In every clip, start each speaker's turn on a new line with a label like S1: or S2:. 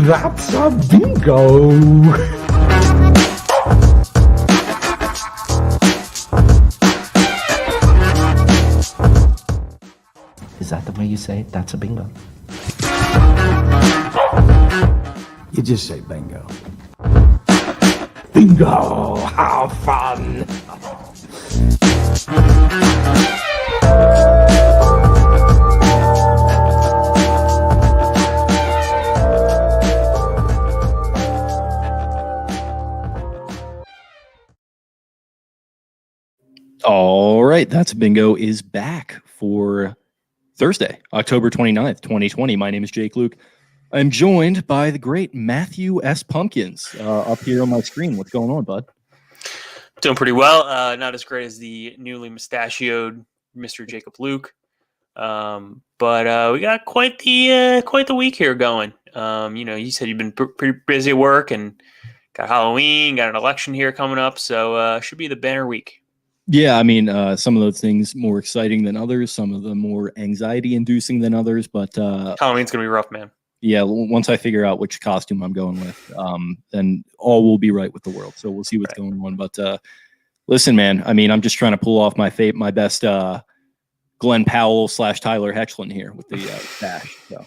S1: That's a bingo. Is that the way you say it? That's a bingo.
S2: You just say bingo.
S1: Bingo! How fun!
S3: All right, That's Bingo is back for Thursday, October 29th, 2020. My name is Jake Luke. I'm joined by the great Matthew S. Pumpkins up here on my screen. What's going on, bud?
S4: Doing pretty well. Not as great as the newly mustachioed Mr. Jacob Luke, but we got quite the week here going. You said you've been pretty busy at work and got Halloween, got an election here coming up, so should be the banner week.
S3: Yeah, I mean, some of those things more exciting than others, some of them more anxiety-inducing than others, but
S4: Halloween's gonna be rough, man.
S3: Yeah, once I figure out which costume I'm going with, then all will be right with the world. So we'll see what's going on. But listen, man, I mean, I'm just trying to pull off my best Glenn Powell / Tyler Hoechlin here with the dash. So.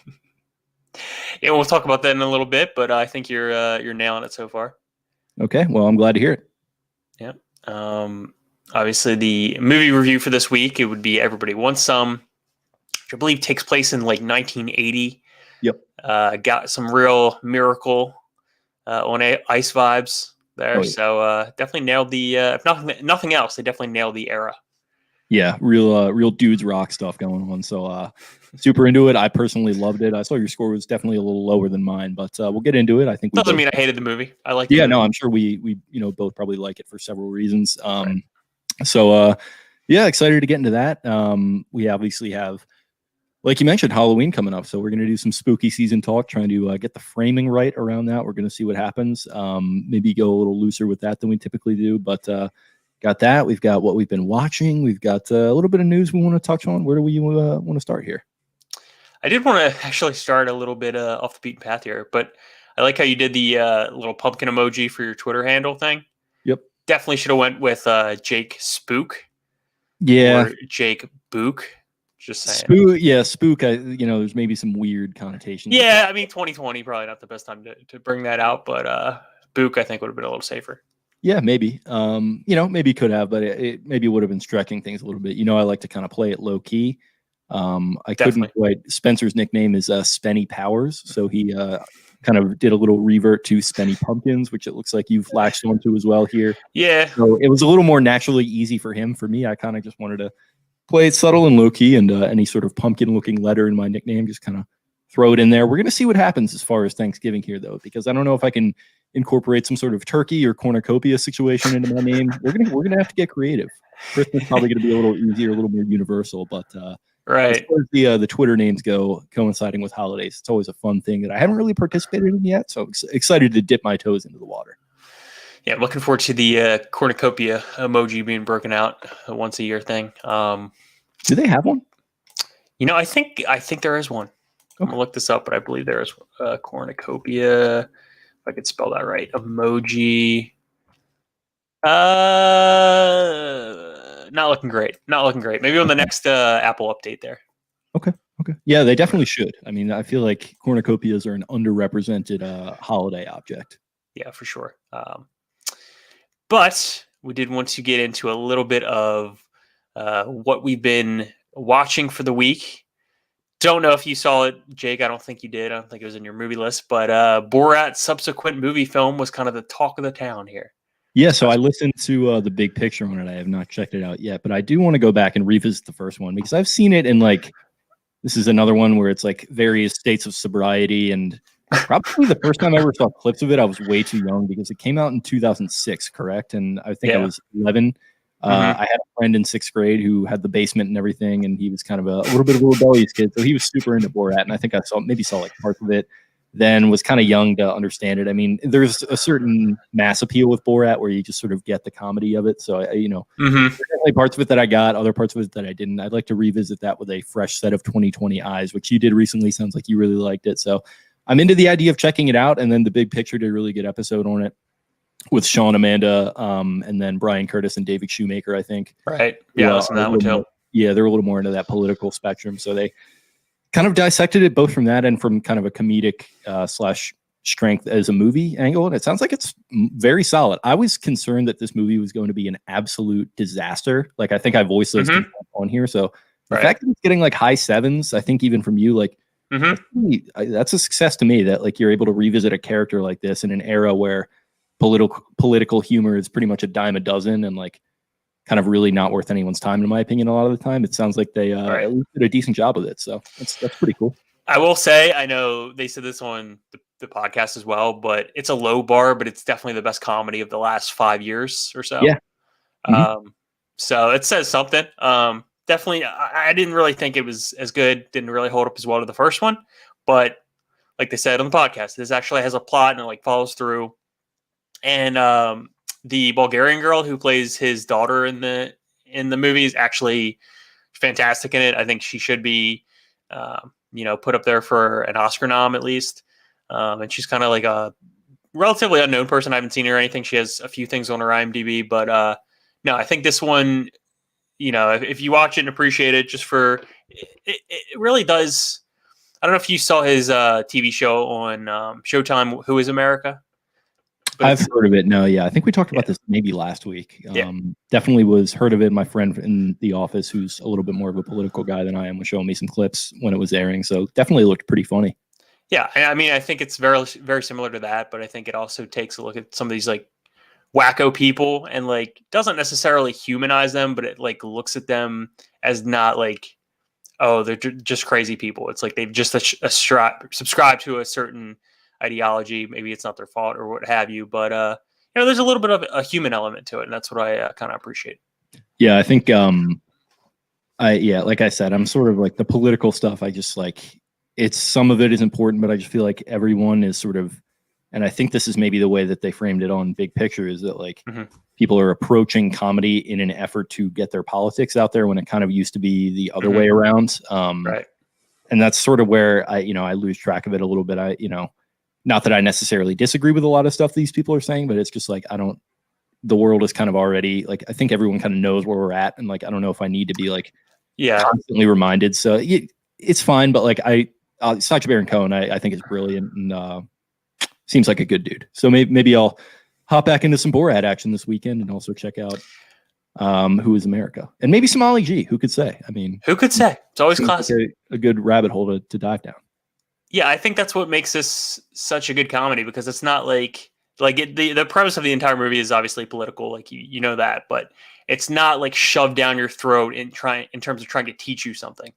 S4: Yeah, we'll talk about that in a little bit, but I think you're nailing it so far.
S3: Okay, well, I'm glad to hear it.
S4: Yeah. Obviously, the movie review for this week, it would be Everybody Wants Some, which I believe takes place in like 1980.
S3: Yep.
S4: Got some real Miracle on Ice vibes there. Oh, yeah. So definitely nailed the, if nothing else, they definitely nailed the era.
S3: Yeah, real dudes rock stuff going on. So super into it. I personally loved it. I saw your score was definitely a little lower than mine, but we'll get into it. I think
S4: doesn't mean I hated the movie. I like.
S3: Yeah, no, I'm sure we both probably like it for several reasons. Right. So yeah, excited to get into that. We obviously have, like you mentioned, Halloween coming up. So we're going to do some spooky season talk, trying to get the framing right around that. We're going to see what happens. Maybe go a little looser with that than we typically do. But got that. We've got what we've been watching. We've got a little bit of news we want to touch on. Where do we want to start here?
S4: I did want to actually start a little bit off the beaten path here. But I like how you did the little pumpkin emoji for your Twitter handle thing.
S3: Yep.
S4: Definitely should have went with Jake Spook.
S3: Yeah.
S4: Or Jake Book. Just saying.
S3: Spook. There's maybe some weird connotations.
S4: Yeah, I mean, 2020 probably not the best time to bring that out, but Book I think would have been a little safer.
S3: Yeah, maybe. Maybe could have, but it maybe would have been stretching things a little bit. I like to kind of play it low key. Couldn't quite. Spencer's nickname is Spenny Powers, so he kind of did a little revert to Spenny Pumpkins, which it looks like you've latched onto as well here.
S4: Yeah.
S3: So it was a little more naturally easy for him. For me, I kind of just wanted to play it subtle and low key, and any sort of pumpkin looking letter in my nickname, just kind of throw it in there. We're going to see what happens as far as Thanksgiving here, though, because I don't know if I can incorporate some sort of turkey or cornucopia situation into my name. We're gonna have to get creative. Christmas is probably going to be a little easier, a little more universal, but
S4: right.
S3: As far as the Twitter names go, coinciding with holidays, it's always a fun thing that I haven't really participated in yet. So excited to dip my toes into the water.
S4: Yeah, looking forward to the cornucopia emoji being broken out, a once a year thing.
S3: Do they have one?
S4: I think there is one. Okay. I'm gonna look this up, but I believe there is a cornucopia. If I could spell that right, emoji. Not looking great. Maybe on the next Apple update there.
S3: Okay. Yeah, they definitely should. I mean, I feel like cornucopias are an underrepresented holiday object.
S4: Yeah, for sure. But we did want to get into a little bit of what we've been watching for the week. Don't know if you saw it, Jake. I don't think you did. I don't think it was in your movie list. But Borat's subsequent movie film was kind of the talk of the town here.
S3: Yeah, so I listened to the big picture on it. I have not checked it out yet, but I do want to go back and revisit the first one because I've seen it in this is another one where it's like various states of sobriety, and probably the first time I ever saw clips of it, I was way too young because it came out in 2006, correct? And I think I was 11. I had a friend in 6th grade who had the basement and everything, and he was kind of a little bit of a rebellious kid, so he was super into Borat, and I think I saw like parts of it. Then was kind of young to understand it. I mean, there's a certain mass appeal with Borat where you just sort of get the comedy of it. So, there's definitely parts of it that I got, other parts of it that I didn't. I'd like to revisit that with a fresh set of 2020 eyes, which you did recently. Sounds like you really liked it. So I'm into the idea of checking it out. And then The Big Picture did a really good episode on it with Sean Amanda, and then Brian Curtis and David Shoemaker, I think.
S4: Right. Yeah, I listened to that one too.
S3: They're a little more into that political spectrum. So they kind of dissected it both from that and from kind of a comedic slash strength as a movie angle. And it sounds like it's very solid. I was concerned that this movie was going to be an absolute disaster. Like, I think I voiced those on here. So the fact that it's getting like high sevens, I think even from you, like, that's a success to me, that like you're able to revisit a character like this in an era where political humor is pretty much a dime a dozen and like kind of really not worth anyone's time, in my opinion. A lot of the time, it sounds like they did a decent job with it. So that's pretty cool.
S4: I will say, I know they said this on the podcast as well, but it's a low bar, but it's definitely the best comedy of the last 5 years or so.
S3: Yeah.
S4: So it says something. Definitely, I didn't really think it was as good. Didn't really hold up as well to the first one, but like they said on the podcast, this actually has a plot and it like follows through. And the Bulgarian girl who plays his daughter in the movie is actually fantastic in it. I think she should be, put up there for an Oscar nom at least. And she's kind of like a relatively unknown person. I haven't seen her or anything. She has a few things on her IMDb, but no, I think this one, if you watch it and appreciate it, just for it really does. I don't know if you saw his TV show on Showtime, Who is America? But
S3: I've heard of it. No, yeah. I think we talked about this maybe last week. Definitely was heard of it. My friend in the office, who's a little bit more of a political guy than I am, was showing me some clips when it was airing. So definitely looked pretty funny.
S4: Yeah. I mean, I think it's very, very similar to that, but I think it also takes a look at some of these like wacko people and like doesn't necessarily humanize them, but it like looks at them as not like, oh, they're just crazy people. It's like they've just subscribed to a certain ideology. Maybe it's not their fault or what have you, but there's a little bit of a human element to it, and that's what I kind of appreciate.
S3: Yeah, I think like I said, I'm sort of like the political stuff. I just like it's some of it is important, but I just feel like everyone is sort of, and I think this is maybe the way that they framed it on Big Picture, is that like people are approaching comedy in an effort to get their politics out there when it kind of used to be the other way around.
S4: Right.
S3: And that's sort of where I lose track of it a little bit. Not that I necessarily disagree with a lot of stuff these people are saying, but it's just like, the world is kind of already like, I think everyone kind of knows where we're at. And like, I don't know if I need to be like constantly reminded. So it's fine. But like Sacha Baron Cohen, I think is brilliant and seems like a good dude. So maybe I'll hop back into some Borat action this weekend and also check out Who is America, and maybe some Ali G. Who could say? I mean, who could say? It's always classic. Like a good rabbit hole to dive down. Yeah, I think that's what makes this such a good comedy, because it's not like the premise of the entire movie is obviously political, like you know that, but it's not like shoved down your throat in terms of trying to teach you something.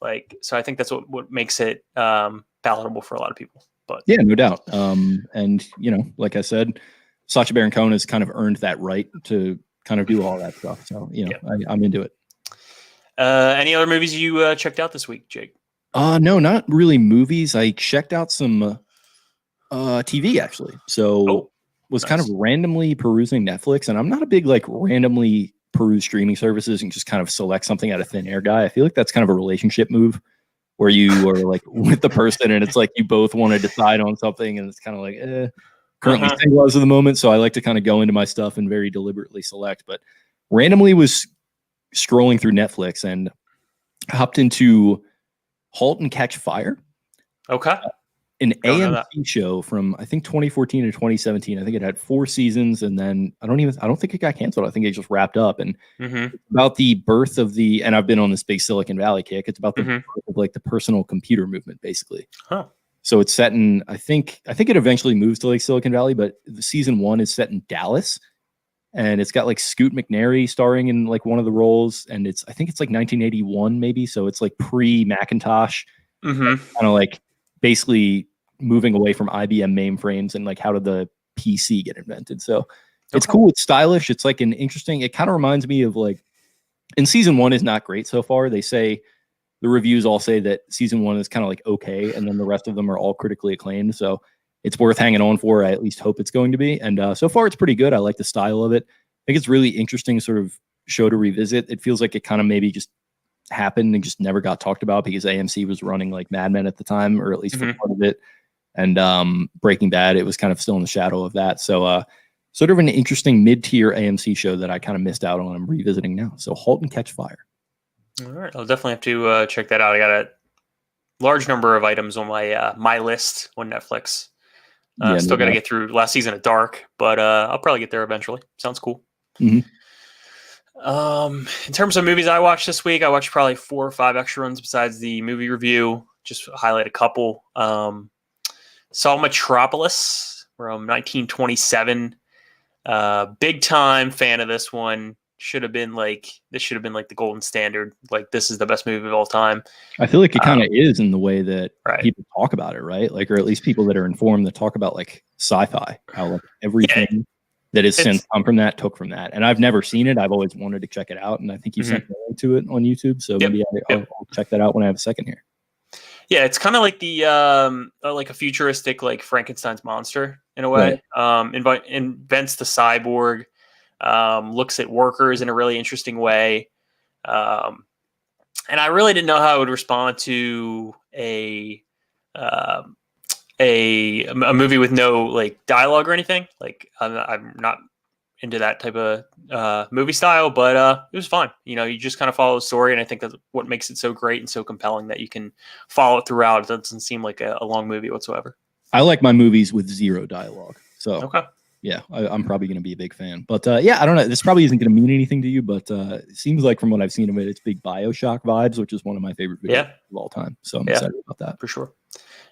S3: Like, so I think that's what makes it palatable for a lot of people. But yeah, no doubt. And like I said, Sacha Baron Cohen has kind of earned that right to kind of do all that stuff. So I'm into it. Any other movies you checked out this week, Jake? No, not really movies. I checked out some TV actually. So was kind of randomly perusing Netflix, and I'm not a big like randomly peruse streaming services and just kind of select something out of thin air guy. I feel like that's kind of a relationship move where you are like with the person and it's like you both want to decide on something, and it's kind of like currently single as of the moment. So I like to kind of go into my stuff and very deliberately select, but randomly was scrolling through Netflix and hopped into Halt and Catch Fire. Okay. An AMC show from I think 2014 to 2017. I think it had 4 seasons, and then I don't think it got canceled. I think it just wrapped up. And it's about the birth of and I've been on this big Silicon Valley kick. It's about the birth of like the personal computer movement, basically. Huh. So it's set in I think it eventually moves to like Silicon Valley, but the season 1 is set in Dallas. And it's got like Scoot McNairy starring in like one of the roles. And I think it's like 1981 maybe. So it's like pre-Macintosh, kind of like basically moving away from IBM mainframes and like how did the PC get invented. So it's cool. It's stylish. It's like an interesting, it kind of reminds me of like, and season 1 is not great so far. They say, the reviews all say that season 1 is kind of like okay. And then the rest of them are all critically acclaimed. So it's worth hanging on for. I at least hope it's going to be. And so far, it's pretty good. I like the style of it. I think it's really interesting sort of show to revisit. It feels like it kind of maybe just happened and just never got talked about because AMC was running like Mad Men at the time, or at least for part of it. And Breaking Bad, it was kind of still in the shadow of that. So sort of an interesting mid-tier AMC show that I kind of missed out on. I'm revisiting now. So Halt and Catch Fire.
S4: All right, I'll definitely have to check that out. I got a large number of items on my list on Netflix. Still got to get through last season of Dark, but I'll probably get there eventually. Sounds cool.
S3: Mm-hmm.
S4: In terms of movies I watched this week, I watched probably 4 or 5 extra ones besides the movie review. Just highlight a couple. Saw Metropolis from 1927. Big time fan of this one. This should have been like the golden standard. Like, this is the best movie of all time.
S3: I feel like it kind of is in the way that
S4: right.
S3: people talk about it, right? Like, or at least people that are informed that talk about like sci-fi, how like everything that has since come from that took from that. And I've never seen it. I've always wanted to check it out, and I think you sent me a link to it on YouTube. So maybe I'll check that out when I have a second here. Yeah,
S4: it's kind of like the like a futuristic like Frankenstein's monster in a way.
S3: Right.
S4: Invents the cyborg. Looks at workers in a really interesting way. And I really didn't know how I would respond to a movie with no like dialogue or anything. Like, I'm not into that type of movie style, but it was fun. You know, you just kind of follow the story, and I think that's what makes it so great and so compelling, that you can follow it throughout. It doesn't seem like a long movie whatsoever.
S3: I like my movies with zero dialogue. So
S4: okay.
S3: Yeah, I'm probably going to be a big fan. But yeah, I don't know. This probably isn't going to mean anything to you, but it seems like from what I've seen of it, it's big BioShock vibes, which is one of my favorite videos of all time. So I'm excited about that.
S4: For sure.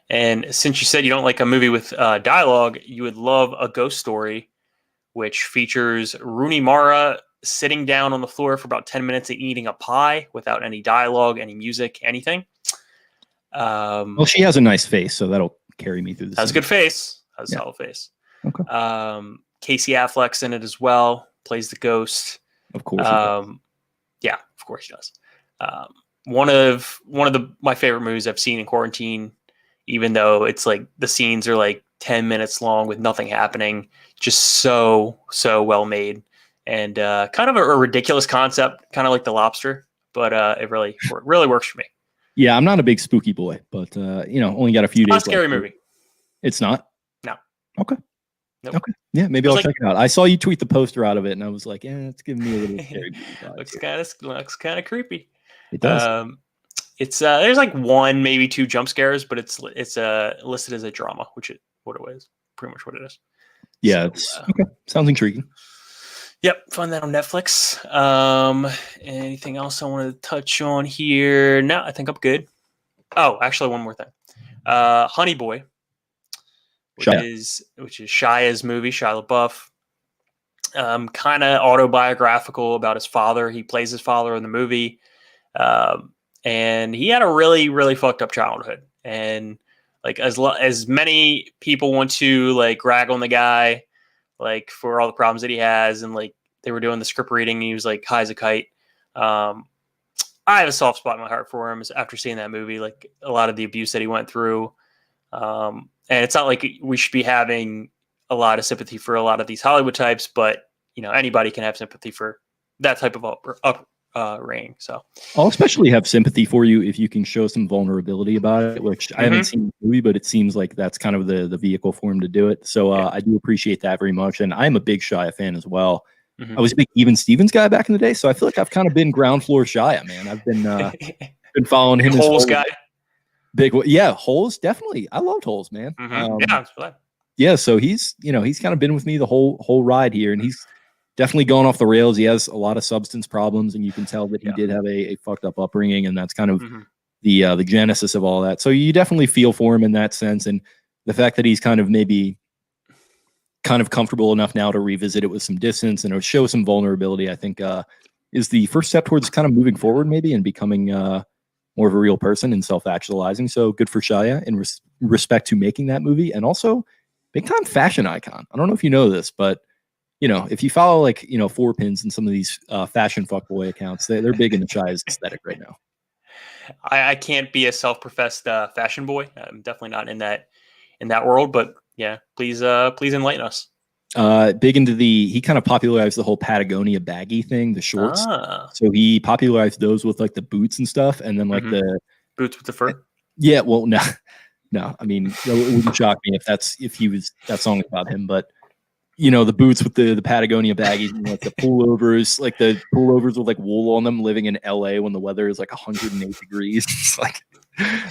S4: And since you said you don't like a movie with dialogue, you would love A Ghost Story, which features Rooney Mara sitting down on the floor for about 10 minutes and eating a pie without any dialogue, any music, anything.
S3: Well, she has a nice face, so that'll carry me through this.
S4: Has a good face. Has a solid face.
S3: Okay.
S4: Casey Affleck's in it as well. Plays the ghost.
S3: Of course.
S4: Yeah, of course he does. One of my favorite movies I've seen in quarantine, even though it's like the scenes are like 10 minutes long with nothing happening. Just so well made, and kind of a ridiculous concept, kind of like The Lobster, but it really works for me.
S3: Yeah, I'm not a big spooky boy, but only got a few days.
S4: Not a scary movie.
S3: It's not?
S4: No.
S3: Okay.
S4: Nope.
S3: Okay. Yeah, maybe I'll check it out. I saw you tweet the poster out of it, and I was like, it's giving me a little scary.
S4: looks kind of creepy.
S3: It does.
S4: It's there's like 1, maybe 2 jump scares, but it's listed as a drama, which is what it is. Pretty much what it is.
S3: Yeah, it's okay. Sounds intriguing.
S4: Yep, find that on Netflix. Anything else I wanted to touch on here? No, I think I'm good. Oh, actually, one more thing. Honey Boy, which is Shia's movie, Shia LaBeouf. Kind of autobiographical about his father. He plays his father in the movie, and he had a really, really fucked up childhood. And like as many people want to like rag on the guy, like for all the problems that he has, and like they were doing the script reading, and he was like high as a kite. I have a soft spot in my heart for him after seeing that movie, like a lot of the abuse that he went through. And it's not like we should be having a lot of sympathy for a lot of these Hollywood types, but anybody can have sympathy for that type of upbringing. So
S3: I'll especially have sympathy for you if you can show some vulnerability about it, which I haven't seen the movie, but it seems like that's kind of the vehicle for him to do it. So I do appreciate that very much. And I'm a big Shia fan as well. I was a big Even Stevens guy back in the day. So I feel like I've kind of been ground floor Shia, man. I've been following him.
S4: Holes guy.
S3: Holes, definitely. I loved Holes, man.
S4: Yeah,
S3: so he's kind of been with me the whole ride here, and he's definitely gone off the rails. He has a lot of substance problems, and you can tell that he did have a fucked up upbringing, and that's kind of the genesis of all that. So you definitely feel for him in that sense, and the fact that he's kind of comfortable enough now to revisit it with some distance and show some vulnerability, I think is the first step towards kind of moving forward, maybe, and becoming more of a real person and self-actualizing. So good for Shia in respect to making that movie, and also big time fashion icon. I don't know if you know this, but if you follow like 4Pins and some of these fashion fuckboy accounts, they're big into Shia's aesthetic right now.
S4: I can't be a self-professed fashion boy. I'm definitely not in that world, but yeah, please enlighten us.
S3: Big into he kind of popularized the whole Patagonia baggy thing, the shorts. So he popularized those with like the boots and stuff, and then like the
S4: boots with the fur.
S3: Yeah, well, no, No, I mean, it wouldn't shock me if that song is about him. But the boots with the Patagonia baggies, and like the pullovers, with like wool on them, living in LA when the weather is like 108 degrees. It's like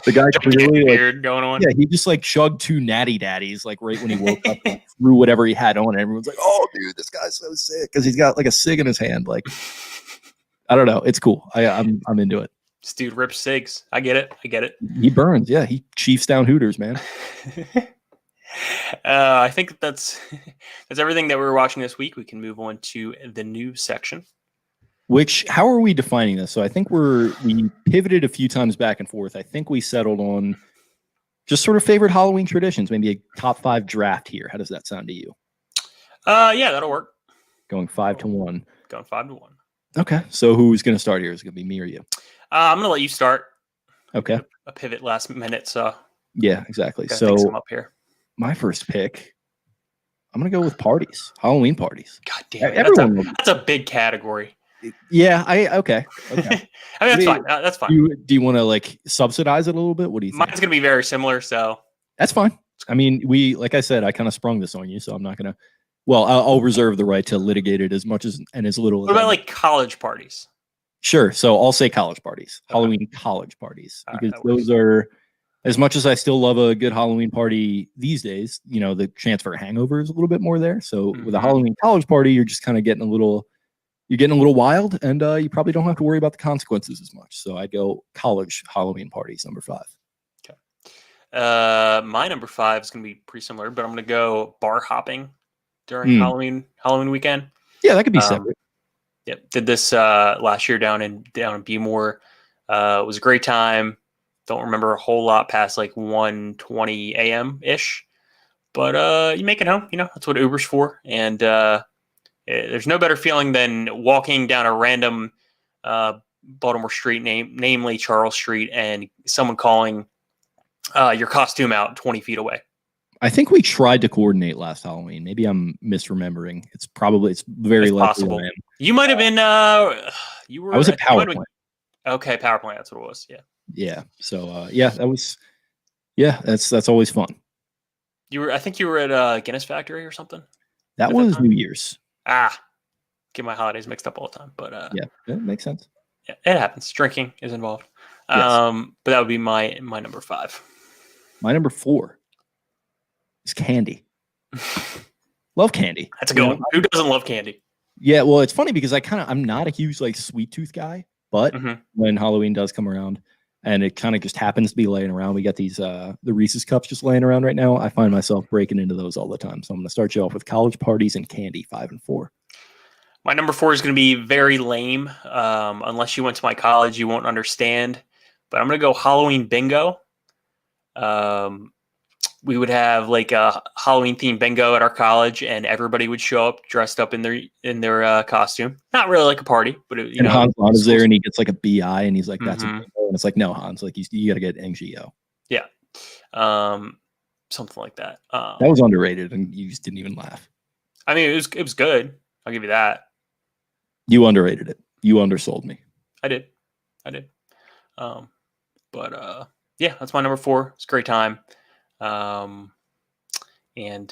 S3: the guy clearly
S4: weird going on.
S3: Yeah, he just like chugged 2 natty daddies like right when he woke up, and threw whatever he had on, and everyone's like, "Oh, dude, this guy's so sick," because he's got like a cig in his hand. Like, I don't know, it's cool. I'm into it.
S4: This dude rips cigs. I get it.
S3: He burns. Yeah, he chiefs down Hooters, man.
S4: I think that's everything that we're watching this week. We can move on to the news section.
S3: How are we defining this? So I think we pivoted a few times back and forth. I think we settled on just sort of favorite Halloween traditions, maybe a top 5 draft here. How does that sound to you?
S4: Yeah, that'll work.
S3: Going 5-1.
S4: Going 5-1.
S3: Okay. So who's going to start here? Is it going to be me or you?
S4: I'm going to let you start.
S3: Okay.
S4: A pivot last minute. So
S3: yeah, exactly.
S4: Gotta
S3: so
S4: think some up here.
S3: My first pick, I'm going to go with parties, Halloween parties.
S4: God damn it. That's a big category.
S3: Yeah. Okay.
S4: I mean, that's fine. That's fine.
S3: Do you want to like subsidize it a little bit? What do you think?
S4: Mine's going to be very similar. So
S3: that's fine. I mean, like I said, I kind of sprung this on you, so I'm not going to. Well, I'll reserve the right to litigate it as much as and as little.
S4: What about like college parties?
S3: Sure. So I'll say college parties,
S4: Okay.
S3: Halloween college parties, because
S4: right,
S3: those are, as much as I still love a good Halloween party these days, the chance for a hangover is a little bit more there. So with a Halloween college party, you're just kind of getting a little wild, and you probably don't have to worry about the consequences as much. So I'd go college Halloween parties, number 5.
S4: Okay. My number 5 is going to be pretty similar, but I'm going to go bar hopping during Halloween weekend.
S3: Yeah, that could be separate.
S4: Yep. Did this last year down in Bmore. It was a great time. Don't remember a whole lot past like 1:20 a.m. ish, but you make it home. That's what Uber's for. And there's no better feeling than walking down a random Baltimore street, namely Charles Street, and someone calling your costume out 20 feet away.
S3: I think we tried to coordinate last Halloween. Maybe I'm misremembering. It's very
S4: possible. You might have been. You were.
S3: I was at Power Plant.
S4: Okay, Power Plant. That's what it was. Yeah.
S3: Yeah. So that was. Yeah, that's always fun.
S4: I think you were at Guinness Factory or something.
S3: That was New Year's.
S4: Get my holidays mixed up all the time, but
S3: yeah, that makes sense.
S4: Yeah, it happens. Drinking is involved.
S3: Yes.
S4: But that would be my number 5.
S3: My number 4 is candy. Love candy.
S4: That's a good one. Who doesn't love candy?
S3: Yeah, well, it's funny because I'm not a huge like sweet tooth guy, but when Halloween does come around and it kind of just happens to be laying around, we got these the Reese's cups just laying around right now. I find myself breaking into those all the time. So I'm going to start you off with college parties and candy, 5 and 4.
S4: My number 4 is going to be very lame. Unless you went to my college, you won't understand. But I'm going to go Halloween bingo. We would have like a Halloween themed bingo at our college, and everybody would show up dressed up in their costume. Not really like a party, but
S3: Hans is there, and he gets like a BI, and he's like, "That's a bingo," and it's like, "No, Hans, like you got to get NGO."
S4: Yeah, something like that.
S3: That was underrated, and you just didn't even laugh.
S4: I mean, it was good. I'll give you that.
S3: You underrated it. You undersold me.
S4: I did. Yeah, that's my number 4. It's a great time. And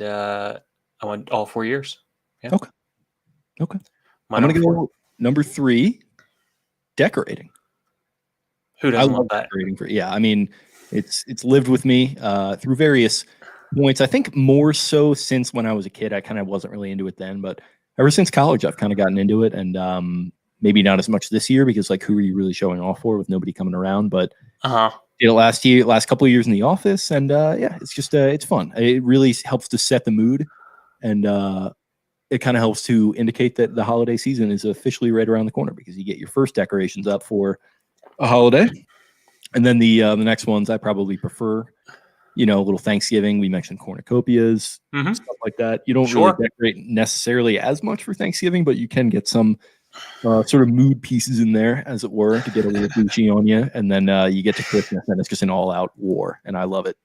S4: I went all 4 years. Yeah.
S3: Okay. I'm going to go number 3, decorating.
S4: Who doesn't love that?
S3: Decorating I mean, it's lived with me through various points. I think more so since when I was a kid. I kind of wasn't really into it then, but ever since college, I've kind of gotten into it, and maybe not as much this year because like, who are you really showing off for with nobody coming around? But did it last couple of years in the office, and it's just it's fun. It really helps to set the mood, and it kind of helps to indicate that the holiday season is officially right around the corner because you get your first decorations up for a holiday, and then the next ones I probably prefer. A little Thanksgiving. We mentioned cornucopias, stuff like that. You don't really decorate necessarily as much for Thanksgiving, but you can get some sort of mood pieces in there, as it were, to get a little Gucci on you. And then you get to Christmas, and it's just an all-out war, and I love it.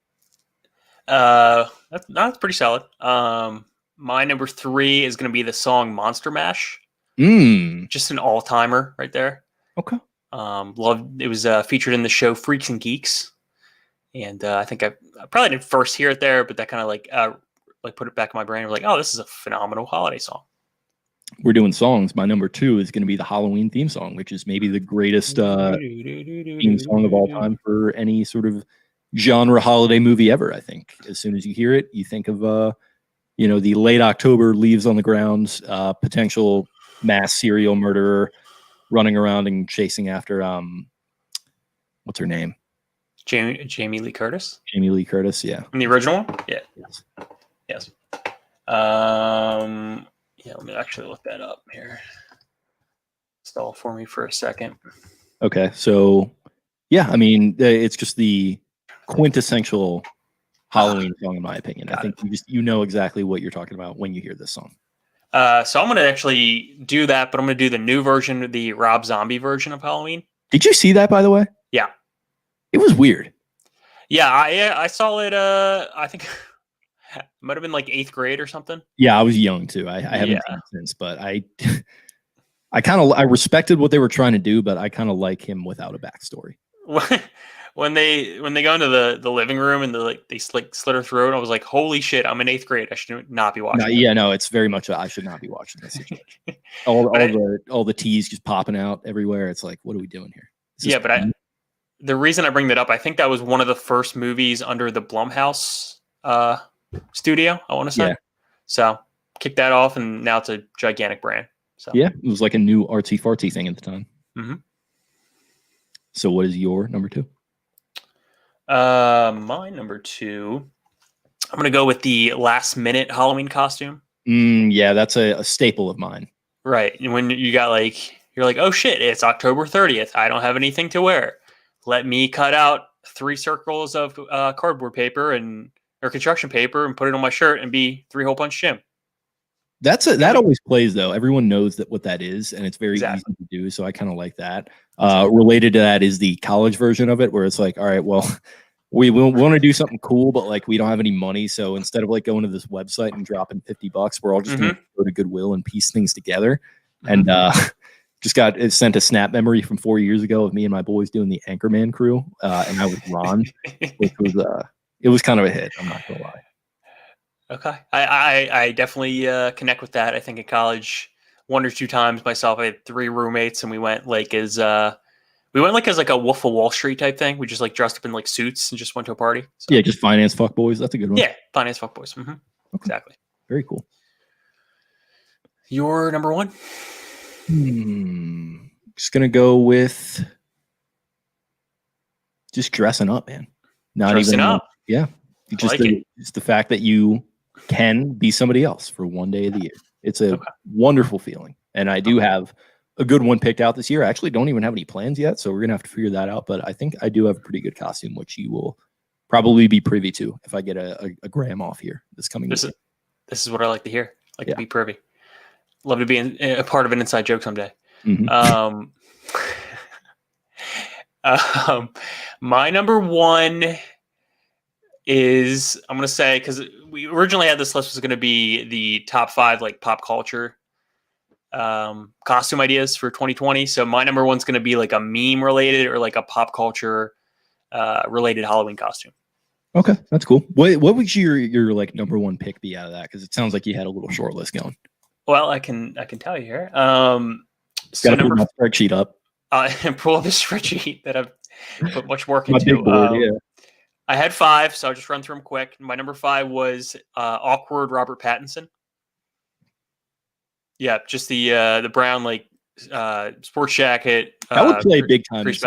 S4: That's pretty solid. My number 3 is going to be the song Monster Mash. Just an all-timer right there.
S3: Okay.
S4: Loved it. Was featured in the show Freaks and Geeks. And I think I probably didn't first hear it there, but that kind of like put it back in my brain. I was like, oh, this is a phenomenal holiday song.
S3: We're doing songs. My number 2 is going to be the Halloween theme song, which is maybe the greatest theme song of all time for any sort of genre holiday movie ever. I think as soon as you hear it, you think of the late October leaves on the ground, potential mass serial murderer running around and chasing after what's her name?
S4: Jamie Lee Curtis.
S3: Jamie Lee Curtis, yeah.
S4: In the original one? Yeah.
S3: Yes.
S4: Yeah, let me actually look that up here. Stall for me for a second.
S3: Okay, so yeah, I mean, it's just the quintessential Halloween song, in my opinion. I think you know exactly what you're talking about when you hear this song.
S4: So I'm going to actually do that, but I'm going to do the new version, the Rob Zombie version of Halloween.
S3: Did you see that, by the way?
S4: Yeah.
S3: It was weird.
S4: Yeah, I saw it. I think it might have been like 8th grade or something.
S3: Yeah, I was young too. I haven't seen it since, but I respected what they were trying to do, but I kind of like him without a backstory.
S4: When they go into the living room and they slit her throat, I was like, holy shit, I'm in 8th grade. I should not be watching.
S3: No, it's very much I should not be watching this situation. all the teas just popping out everywhere. It's like, what are we doing here?
S4: But the reason I bring that up, I think that was one of the first movies under the Blumhouse studio, I want to say. Yeah. So kick that off, and now it's a gigantic brand. So
S3: yeah, it was like a new artsy fartsy thing at the time.
S4: Mm-hmm.
S3: So what is your number 2?
S4: My number 2, I'm going to go with the last minute Halloween costume.
S3: Yeah, that's a staple of mine.
S4: Right. And when you got you're like, oh shit, it's October 30th. I don't have anything to wear. Let me cut out 3 circles of cardboard paper or construction paper and put it on my shirt and be 3-hole punch Jim.
S3: That always plays though. Everyone knows what that is, and it's very easy to do. So I kind of like that. Related to that is the college version of it, where it's like, all right, well, we want to do something cool, but like we don't have any money. So instead of like going to this website and dropping $50, we're all just going to go to Goodwill and piece things together. And just got sent a snap memory from 4 years ago of me and my boys doing the Anchorman crew, and I was Ron, which was it was kind of a hit. I'm not gonna lie.
S4: Okay, I definitely connect with that. I think in college, 1 or 2 times myself, I had 3 roommates, and we went as a Wolf of Wall Street type thing. We just like dressed up in like suits and just went to a party. So.
S3: Yeah, just finance fuck boys. That's a good one.
S4: Yeah, finance fuck boys. Mm-hmm. Okay. Exactly.
S3: Very cool.
S4: Your number 1?
S3: Just gonna go with just dressing up, man. Not
S4: dressing
S3: even
S4: up.
S3: Yeah, just the fact that you can be somebody else for one day of the year. It's a wonderful feeling, and I do have a good one picked out this year. I actually don't even have any plans yet, so we're gonna have to figure that out. But I think I do have a pretty good costume, which you will probably be privy to if I get a gram off here this coming week.
S4: This is what I like to hear. I like to be privy. Love to be a part of an inside joke someday.
S3: Mm-hmm.
S4: My number 1 is, I'm going to say, because we originally had this list was going to be the top 5 like pop culture costume ideas for 2020. So my number 1's going to be like a meme related or like a pop culture related Halloween costume.
S3: Okay, that's cool. What would your like number 1 pick be out of that? Because it sounds like you had a little short list going.
S4: Well, I can tell you here.
S3: So number my spreadsheet up.
S4: Pull up the spreadsheet that I've put much work
S3: My
S4: into.
S3: big board,
S4: I had 5, so I'll just run through them quick. My number 5 was awkward Robert Pattinson. Yeah, just the brown like sports jacket.
S3: That would play big time.
S4: It's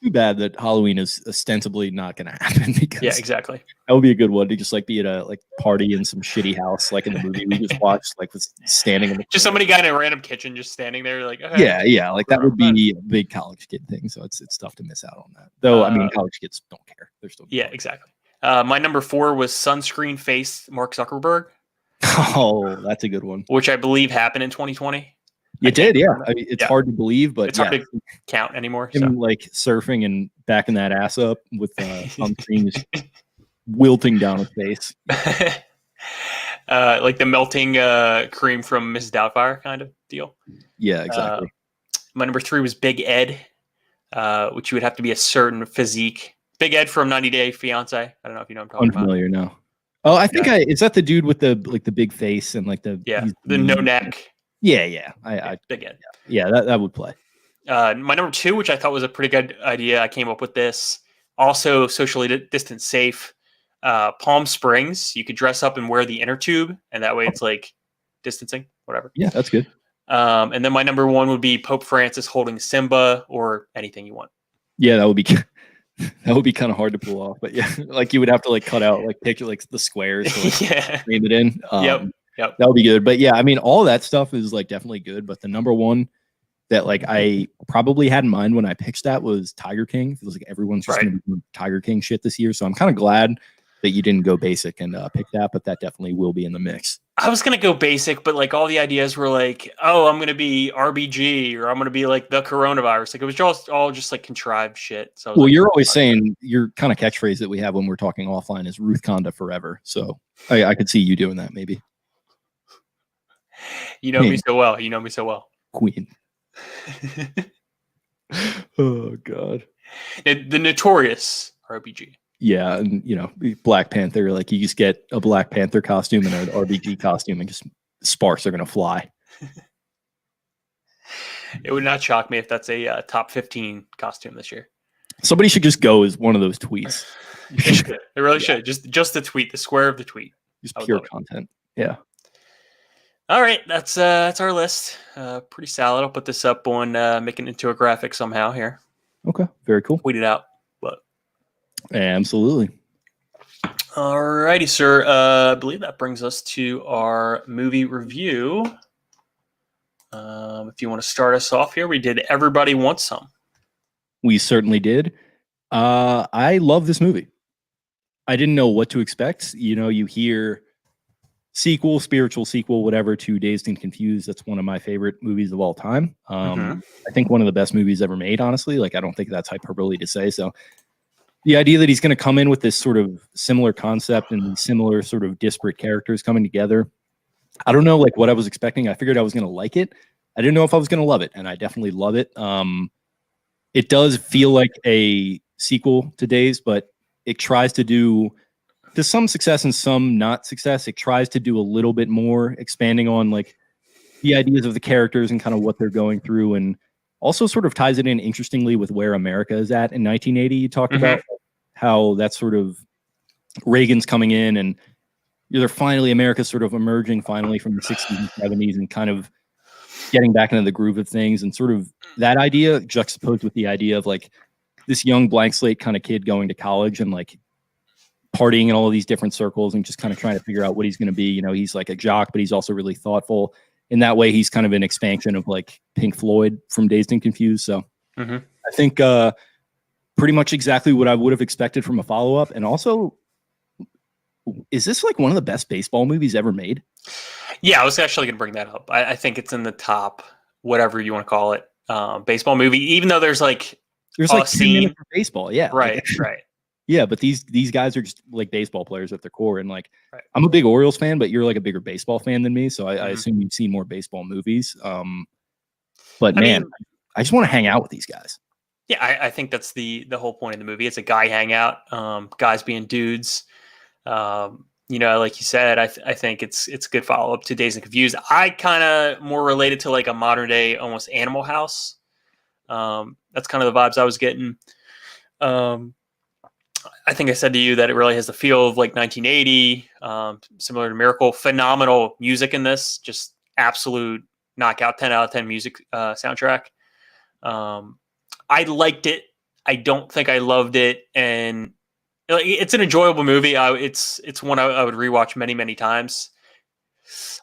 S3: too bad that Halloween is ostensibly not going to happen because
S4: exactly.
S3: That would be a good one to just like be at a like party in some shitty house like in the movie we just watched, like with standing in the
S4: just somebody got in a random kitchen just standing there like okay.
S3: Like that would be a big college kid thing. So it's tough to miss out on that. Though I mean college kids don't care. They're still
S4: exactly. My number 4 was sunscreen face Mark Zuckerberg.
S3: Oh, that's a good one.
S4: Which I believe happened in 2020.
S3: It did, yeah. I mean, it's hard to believe, but
S4: it's hard to count anymore.
S3: Him like surfing and backing that ass up with sunscreen just wilting down his face.
S4: Like the melting cream from Mrs. Doubtfire kind of deal.
S3: Yeah, exactly.
S4: My number 3 was Big Ed, which would have to be a certain physique Big Ed from 90 Day Fiance. I don't know if you know what I'm talking about.
S3: Unfamiliar, no. Oh, I think is that the dude with the big face and like the
S4: no neck.
S3: Yeah.
S4: Big Ed.
S3: Yeah, that would play.
S4: My number 2, which I thought was a pretty good idea, I came up with this. Also socially distance safe. Palm Springs. You could dress up and wear the inner tube, and that way it's like distancing, whatever.
S3: Yeah, that's good.
S4: And then my number 1 would be Pope Francis holding Simba, or anything you want.
S3: Yeah, that would be kind of hard to pull off, but yeah, like you would have to like cut out like picture like the squares to like frame it in.
S4: Yep.
S3: That would be good. But yeah, I mean, all that stuff is like definitely good. But the number 1 that like I probably had in mind when I pitched that was Tiger King. It feels like everyone's just going to be doing Tiger King shit this year, so I'm kind of glad that you didn't go basic and pick that. But that definitely will be in the mix.
S4: I was going to go basic, but like all the ideas were like, oh, I'm going to be RBG, or I'm going to be like the coronavirus. Like it was all just like contrived shit. So
S3: well, you're always saying your kind of catchphrase that we have when we're talking offline is Ruth Conda forever. So I could see you doing that maybe.
S4: You know me so well. You know me so well.
S3: Queen. Oh God.
S4: The notorious RBG.
S3: Yeah, and you know, Black Panther, like you just get a Black Panther costume and an RBG costume and just sparks are gonna fly.
S4: It would not shock me if that's a top 15 costume this year.
S3: Somebody should just go as one of those tweets.
S4: It really should. Just the tweet, the square of the tweet.
S3: Just pure content. Yeah.
S4: All right, that's our list. Pretty solid. I'll put this up on making it into a graphic somehow here.
S3: Okay, very cool.
S4: Tweet it out. But
S3: absolutely.
S4: All righty, sir. I believe that brings us to our movie review. If you want to start us off here, we did Everybody Wants Some.
S3: We certainly did. I love this movie. I didn't know what to expect. You know, you hear sequel, spiritual sequel, whatever, to Dazed and Confused. That's one of my favorite movies of all time. I think one of the best movies ever made, honestly. Like, I don't think that's hyperbole to say. So the idea that he's going to come in with this sort of similar concept and similar sort of disparate characters coming together, I don't know like what I was expecting. I figured I was going to like it. I didn't know if I was going to love it, and I definitely love it. It does feel like a sequel to Dazed, but it tries to do to some success and some not success. It tries to do a little bit more, expanding on like the ideas of the characters and kind of what they're going through, and also sort of ties it in interestingly with where America is at in 1980. You talked about how that's sort of Reagan's coming in and they're finally America's sort of emerging finally from the 60s and 70s and kind of getting back into the groove of things, and sort of that idea juxtaposed with the idea of like this young blank slate kind of kid going to college and like partying in all of these different circles and just kind of trying to figure out what he's going to be. You know, he's like a jock, but he's also really thoughtful. In that way, he's kind of an expansion of like Pink Floyd from Dazed and Confused. So I think pretty much exactly what I would have expected from a follow-up. And also, is this like one of the best baseball movies ever made?
S4: Yeah, I was actually going to bring that up. I think it's in the top, whatever you want to call it, baseball movie, even though there's like
S3: 10 minutes for baseball. Yeah.
S4: Right.
S3: Yeah, but these guys are just like baseball players at their core. And like, I'm a big Orioles fan, but you're like a bigger baseball fan than me. So I assume you've seen more baseball movies. But I mean, I just want to hang out with these guys.
S4: Yeah, I think that's the whole point of the movie. It's a guy hangout, guys being dudes. You know, like you said, I think it's a good follow up to Dazed and Confused. I kind of more related to like a modern day, almost Animal House. That's kind of the vibes I was getting. I think I said to you that it really has the feel of like 1980, similar to Miracle. Phenomenal music in this, just absolute knockout, 10 out of 10 music soundtrack. I liked it. I don't think I loved it, and it's an enjoyable movie. It's one I would rewatch many, many times.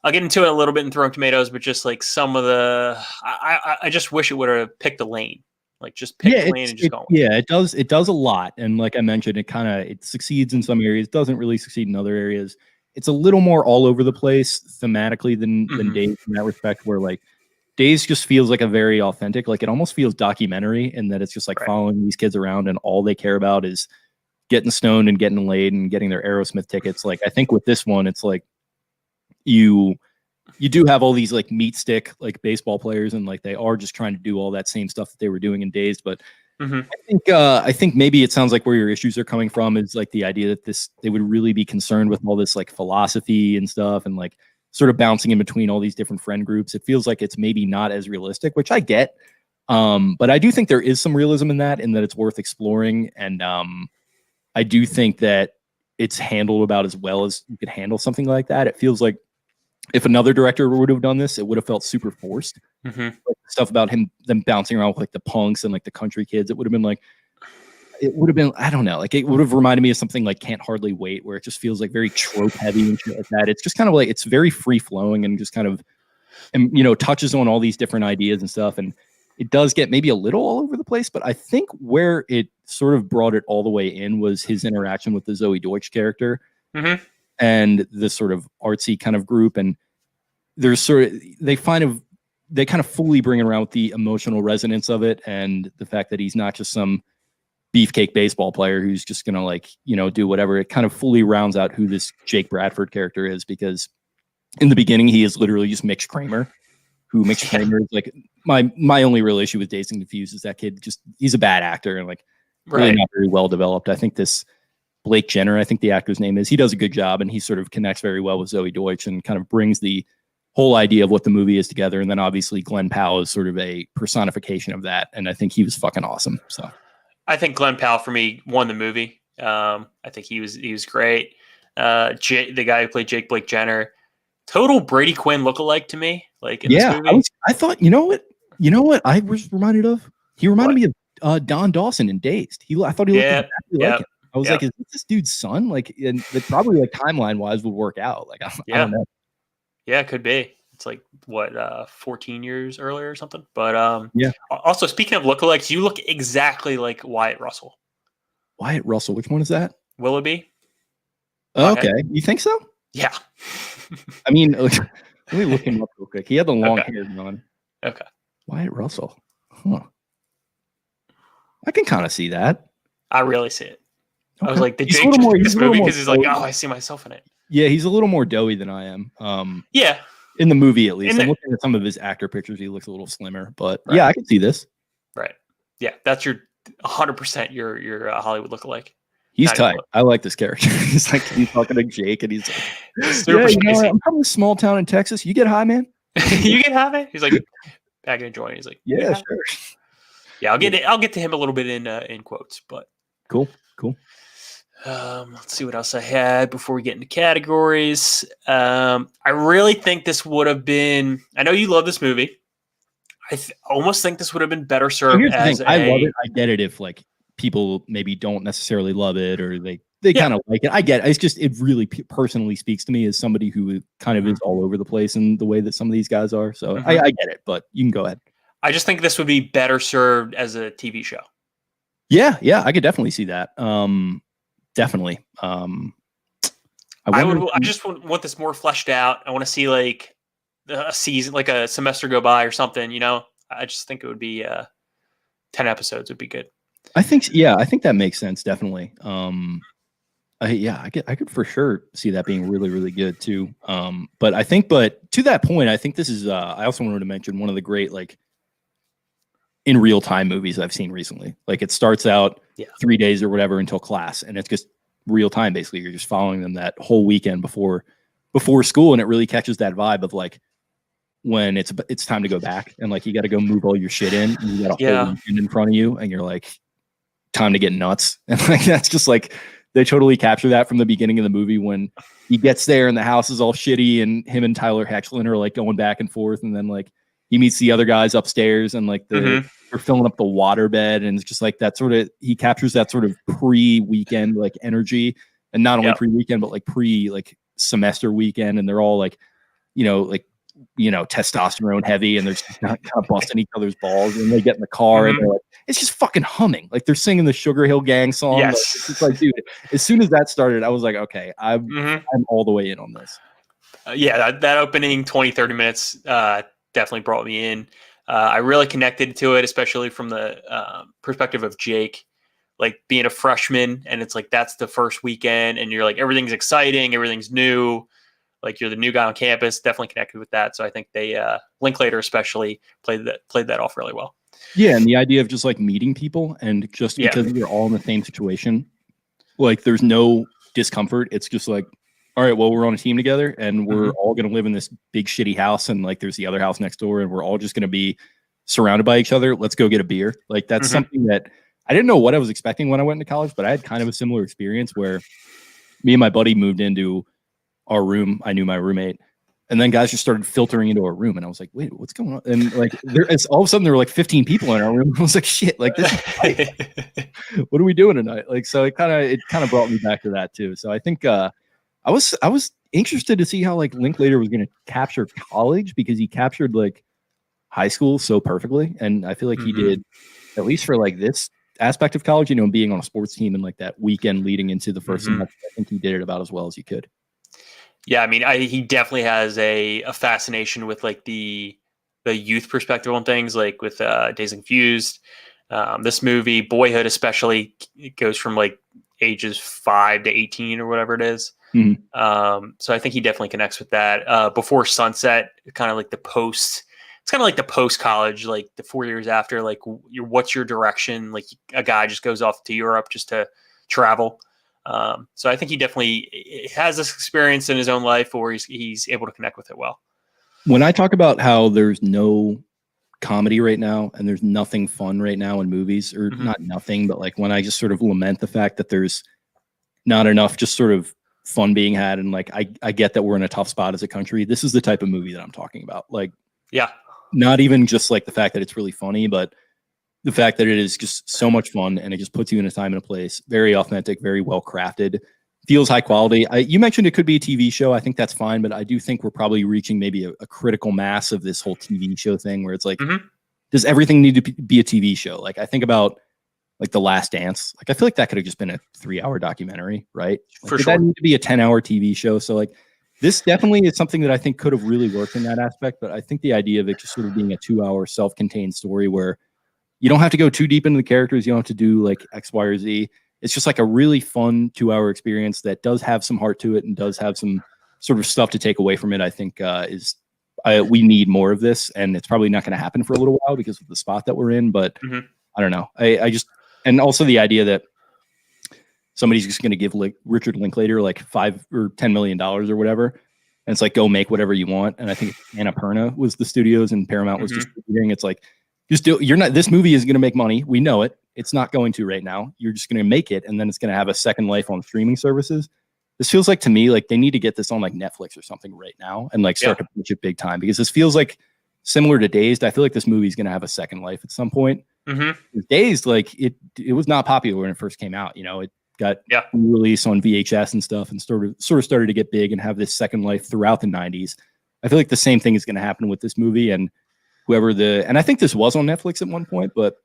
S4: I'll get into it a little bit in Throwing Tomatoes, but just like some of the, I just wish it would have picked a lane. Like just pick a lane and just go.
S3: Yeah, it does. It does a lot, and like I mentioned, it succeeds in some areas, doesn't really succeed in other areas. It's a little more all over the place thematically than Dazed in that respect, where like Dazed just feels like a very authentic, like it almost feels documentary in that it's just like following these kids around and all they care about is getting stoned and getting laid and getting their Aerosmith tickets. Like I think with this one, it's like you do have all these like meat stick like baseball players, and like they are just trying to do all that same stuff that they were doing in Dazed, but I think maybe it sounds like where your issues are coming from is like the idea that they would really be concerned with all this like philosophy and stuff and like sort of bouncing in between all these different friend groups. It feels like it's maybe not as realistic, which I get. But I do think there is some realism in that it's worth exploring. And I do think that it's handled about as well as you could handle something like that. It feels like if another director would have done this, it would have felt super forced. Like stuff about them bouncing around with like the punks and like the country kids. It would have been, I don't know, like it would have reminded me of something like Can't Hardly Wait, where it just feels like very trope heavy and shit like that. It's just kind of like, it's very free flowing and just kind of, and touches on all these different ideas and stuff. And it does get maybe a little all over the place, but I think where it sort of brought it all the way in was his interaction with the Zoe Deutsch character and this sort of artsy kind of group. And there's they kind of fully bring around with the emotional resonance of it and the fact that he's not just some beefcake baseball player who's just going to like, do whatever. It kind of fully rounds out who this Jake Bradford character is, because in the beginning, he is literally just Mitch Kramer, who Mitch Kramer is like my only real issue with Dazed and Confused is that kid he's a bad actor and like really not very well developed. I think this Blake Jenner, I think the actor's name is, he does a good job and he sort of connects very well with Zoe Deutsch and kind of brings the whole idea of what the movie is together. And then obviously Glenn Powell is sort of a personification of that. And I think he was fucking awesome. So
S4: I think Glenn Powell for me won the movie. I think he was great. The guy who played Jake Blake Jenner, total Brady Quinn lookalike to me. Like in this movie.
S3: I thought, you know what I was reminded of? He reminded me of Don Dawson in Dazed. I thought he looked exactly like him. I was like, is this dude's son? Like, and probably like timeline wise would work out. Like, I don't know.
S4: Yeah, it could be. It's like 14 years earlier or something. But also speaking of lookalikes, you look exactly like Wyatt Russell.
S3: Wyatt Russell, which one is that?
S4: Willoughby.
S3: Oh, okay, you think so?
S4: Yeah.
S3: I mean, let me look him up real quick. He had the long hair on.
S4: Okay.
S3: Wyatt Russell. Huh. I can kind of see that.
S4: I really see it.
S3: Okay.
S4: I was like, did Jake just pick this movie because he's like, oh, I see myself in it.
S3: Yeah, he's a little more doughy than I am.
S4: Yeah.
S3: In the movie, at least. I'm looking at some of his actor pictures. He looks a little slimmer, but yeah, I can see this.
S4: Right. Yeah, that's your 100% your Hollywood lookalike.
S3: He's tight. I like this character. He's talking to Jake, and he's like,
S4: super
S3: I'm from a small town in Texas. You get high, man?
S4: You get high, man? He's like, back and enjoying. He's like,
S3: yeah, sure.
S4: Yeah, I'll get to him a little bit in quotes, but
S3: cool.
S4: Let's see what else I had before we get into categories. I really think this would have been. I know you love this movie. I almost think this would have been better served as
S3: I love it. I get it if like people maybe don't necessarily love it or they kind of like it. I get it. It's just it really personally speaks to me as somebody who kind of is all over the place in the way that some of these guys are. So I get it, but you can go ahead.
S4: I just think this would be better served as a TV show.
S3: Yeah, I could definitely see that. Definitely.
S4: I just want this more fleshed out. I want to see like a season, like a semester go by or something. I just think it would be 10 episodes would be good.
S3: I think that makes sense. Definitely. I could for sure see that being really, really good too. But to that point, I think this is. I also wanted to mention one of the great like in real time movies I've seen recently. Like it starts out 3 days or whatever until class, and it's just real time. Basically, you're just following them that whole weekend before school, and it really catches that vibe of like when it's time to go back, and like you got to go move all your shit in, and you got a whole weekend in front of you, and you're like, time to get nuts, and like that's just like they totally capture that from the beginning of the movie when he gets there and the house is all shitty, and him and Tyler Hoechlin are like going back and forth, and then like he meets the other guys upstairs, and like they're filling up the water bed, and it's just like that sort of he captures that sort of pre-weekend like energy, and not only pre-weekend but like semester weekend, and they're all like testosterone heavy, and they're just not kind of busting each other's balls, and they get in the car and they're like, it's just fucking humming, like they're singing the Sugar Hill Gang song.
S4: Yes.
S3: Like, it's just like, dude, as soon as that started, I was like, okay, I'm all the way in on this.
S4: That opening 20-30 minutes definitely brought me in. I really connected to it, especially from the perspective of Jake, like being a freshman, and it's like that's the first weekend, and you're like everything's exciting, everything's new, like you're the new guy on campus. Definitely connected with that. So I think they Linklater especially played that off really well.
S3: Yeah, and the idea of just like meeting people, and just because you're all in the same situation, like there's no discomfort. It's just like, all right, well, we're on a team together, and we're all going to live in this big shitty house, and like there's the other house next door, and we're all just going to be surrounded by each other. Let's go get a beer. Like that's something that I didn't know what I was expecting when I went into college, but I had kind of a similar experience where me and my buddy moved into our room. I knew my roommate. And then guys just started filtering into our room, and I was like, "Wait, what's going on?" And like, all of a sudden there were like 15 people in our room. I was like, "Shit! Like, this is what are we doing tonight?" Like, so it kind of brought me back to that too. So I think I was interested to see how like Linklater was going to capture college, because he captured like high school so perfectly, and I feel like he did, at least for like this aspect of college, being on a sports team and like that weekend leading into the first semester. I think he did it about as well as he could.
S4: Yeah, I mean, he definitely has a fascination with like the youth perspective on things, like with Dazed and Confused. This movie, Boyhood especially, it goes from like ages 5 to 18 or whatever it is. So I think he definitely connects with that. Before Sunset, kind of like the post. It's kind of like the post college, like the 4 years after. Like, what's your direction? Like a guy just goes off to Europe just to travel. So I think he definitely has this experience in his own life where he's able to connect with it well.
S3: When I talk about how there's no comedy right now and there's nothing fun right now in movies, or not nothing, but like when I just sort of lament the fact that there's not enough just sort of fun being had, and like I get that we're in a tough spot as a country. This is the type of movie that I'm talking about. Like, yeah, not even just like the fact that it's really funny, but the fact that it is just so much fun, and it just puts you in a time and a place. Very authentic, very well crafted, feels high quality. You mentioned it could be a TV show. I think that's fine, but I do think we're probably reaching maybe a critical mass of this whole TV show thing, where it's like, does everything need to be a TV show? Like I think about like The Last Dance. Like I feel like that could have just been a 3-hour documentary, right? Like,
S4: For sure.
S3: That need to be a 10-hour TV show. So like this definitely is something that I think could have really worked in that aspect. But I think the idea of it just sort of being a 2-hour self-contained story where you don't have to go too deep into the characters. You don't have to do like X, Y, or Z. It's just like a really fun 2-hour experience that does have some heart to it and does have some sort of stuff to take away from it. I think we need more of this, and it's probably not going to happen for a little while because of the spot that we're in. But I don't know. I just, and also the idea that somebody's just going to give like Richard Linklater like $5 or $10 million or whatever, and it's like, go make whatever you want. And I think Annapurna was the studios and Paramount was distributing. It's like, just do. You're not. This movie is going to make money. We know it. It's not going to right now. You're just going to make it, and then it's going to have a second life on streaming services. This feels like to me like they need to get this on like Netflix or something right now, and like start to push it big time, because this feels like similar to Dazed. I feel like this movie is going to have a second life at some point. Dazed, like it was not popular when it first came out. It got released on VHS and stuff, and sort of started to get big and have this second life throughout the 90s. I feel like the same thing is going to happen with this movie, and and I think this was on Netflix at one point, but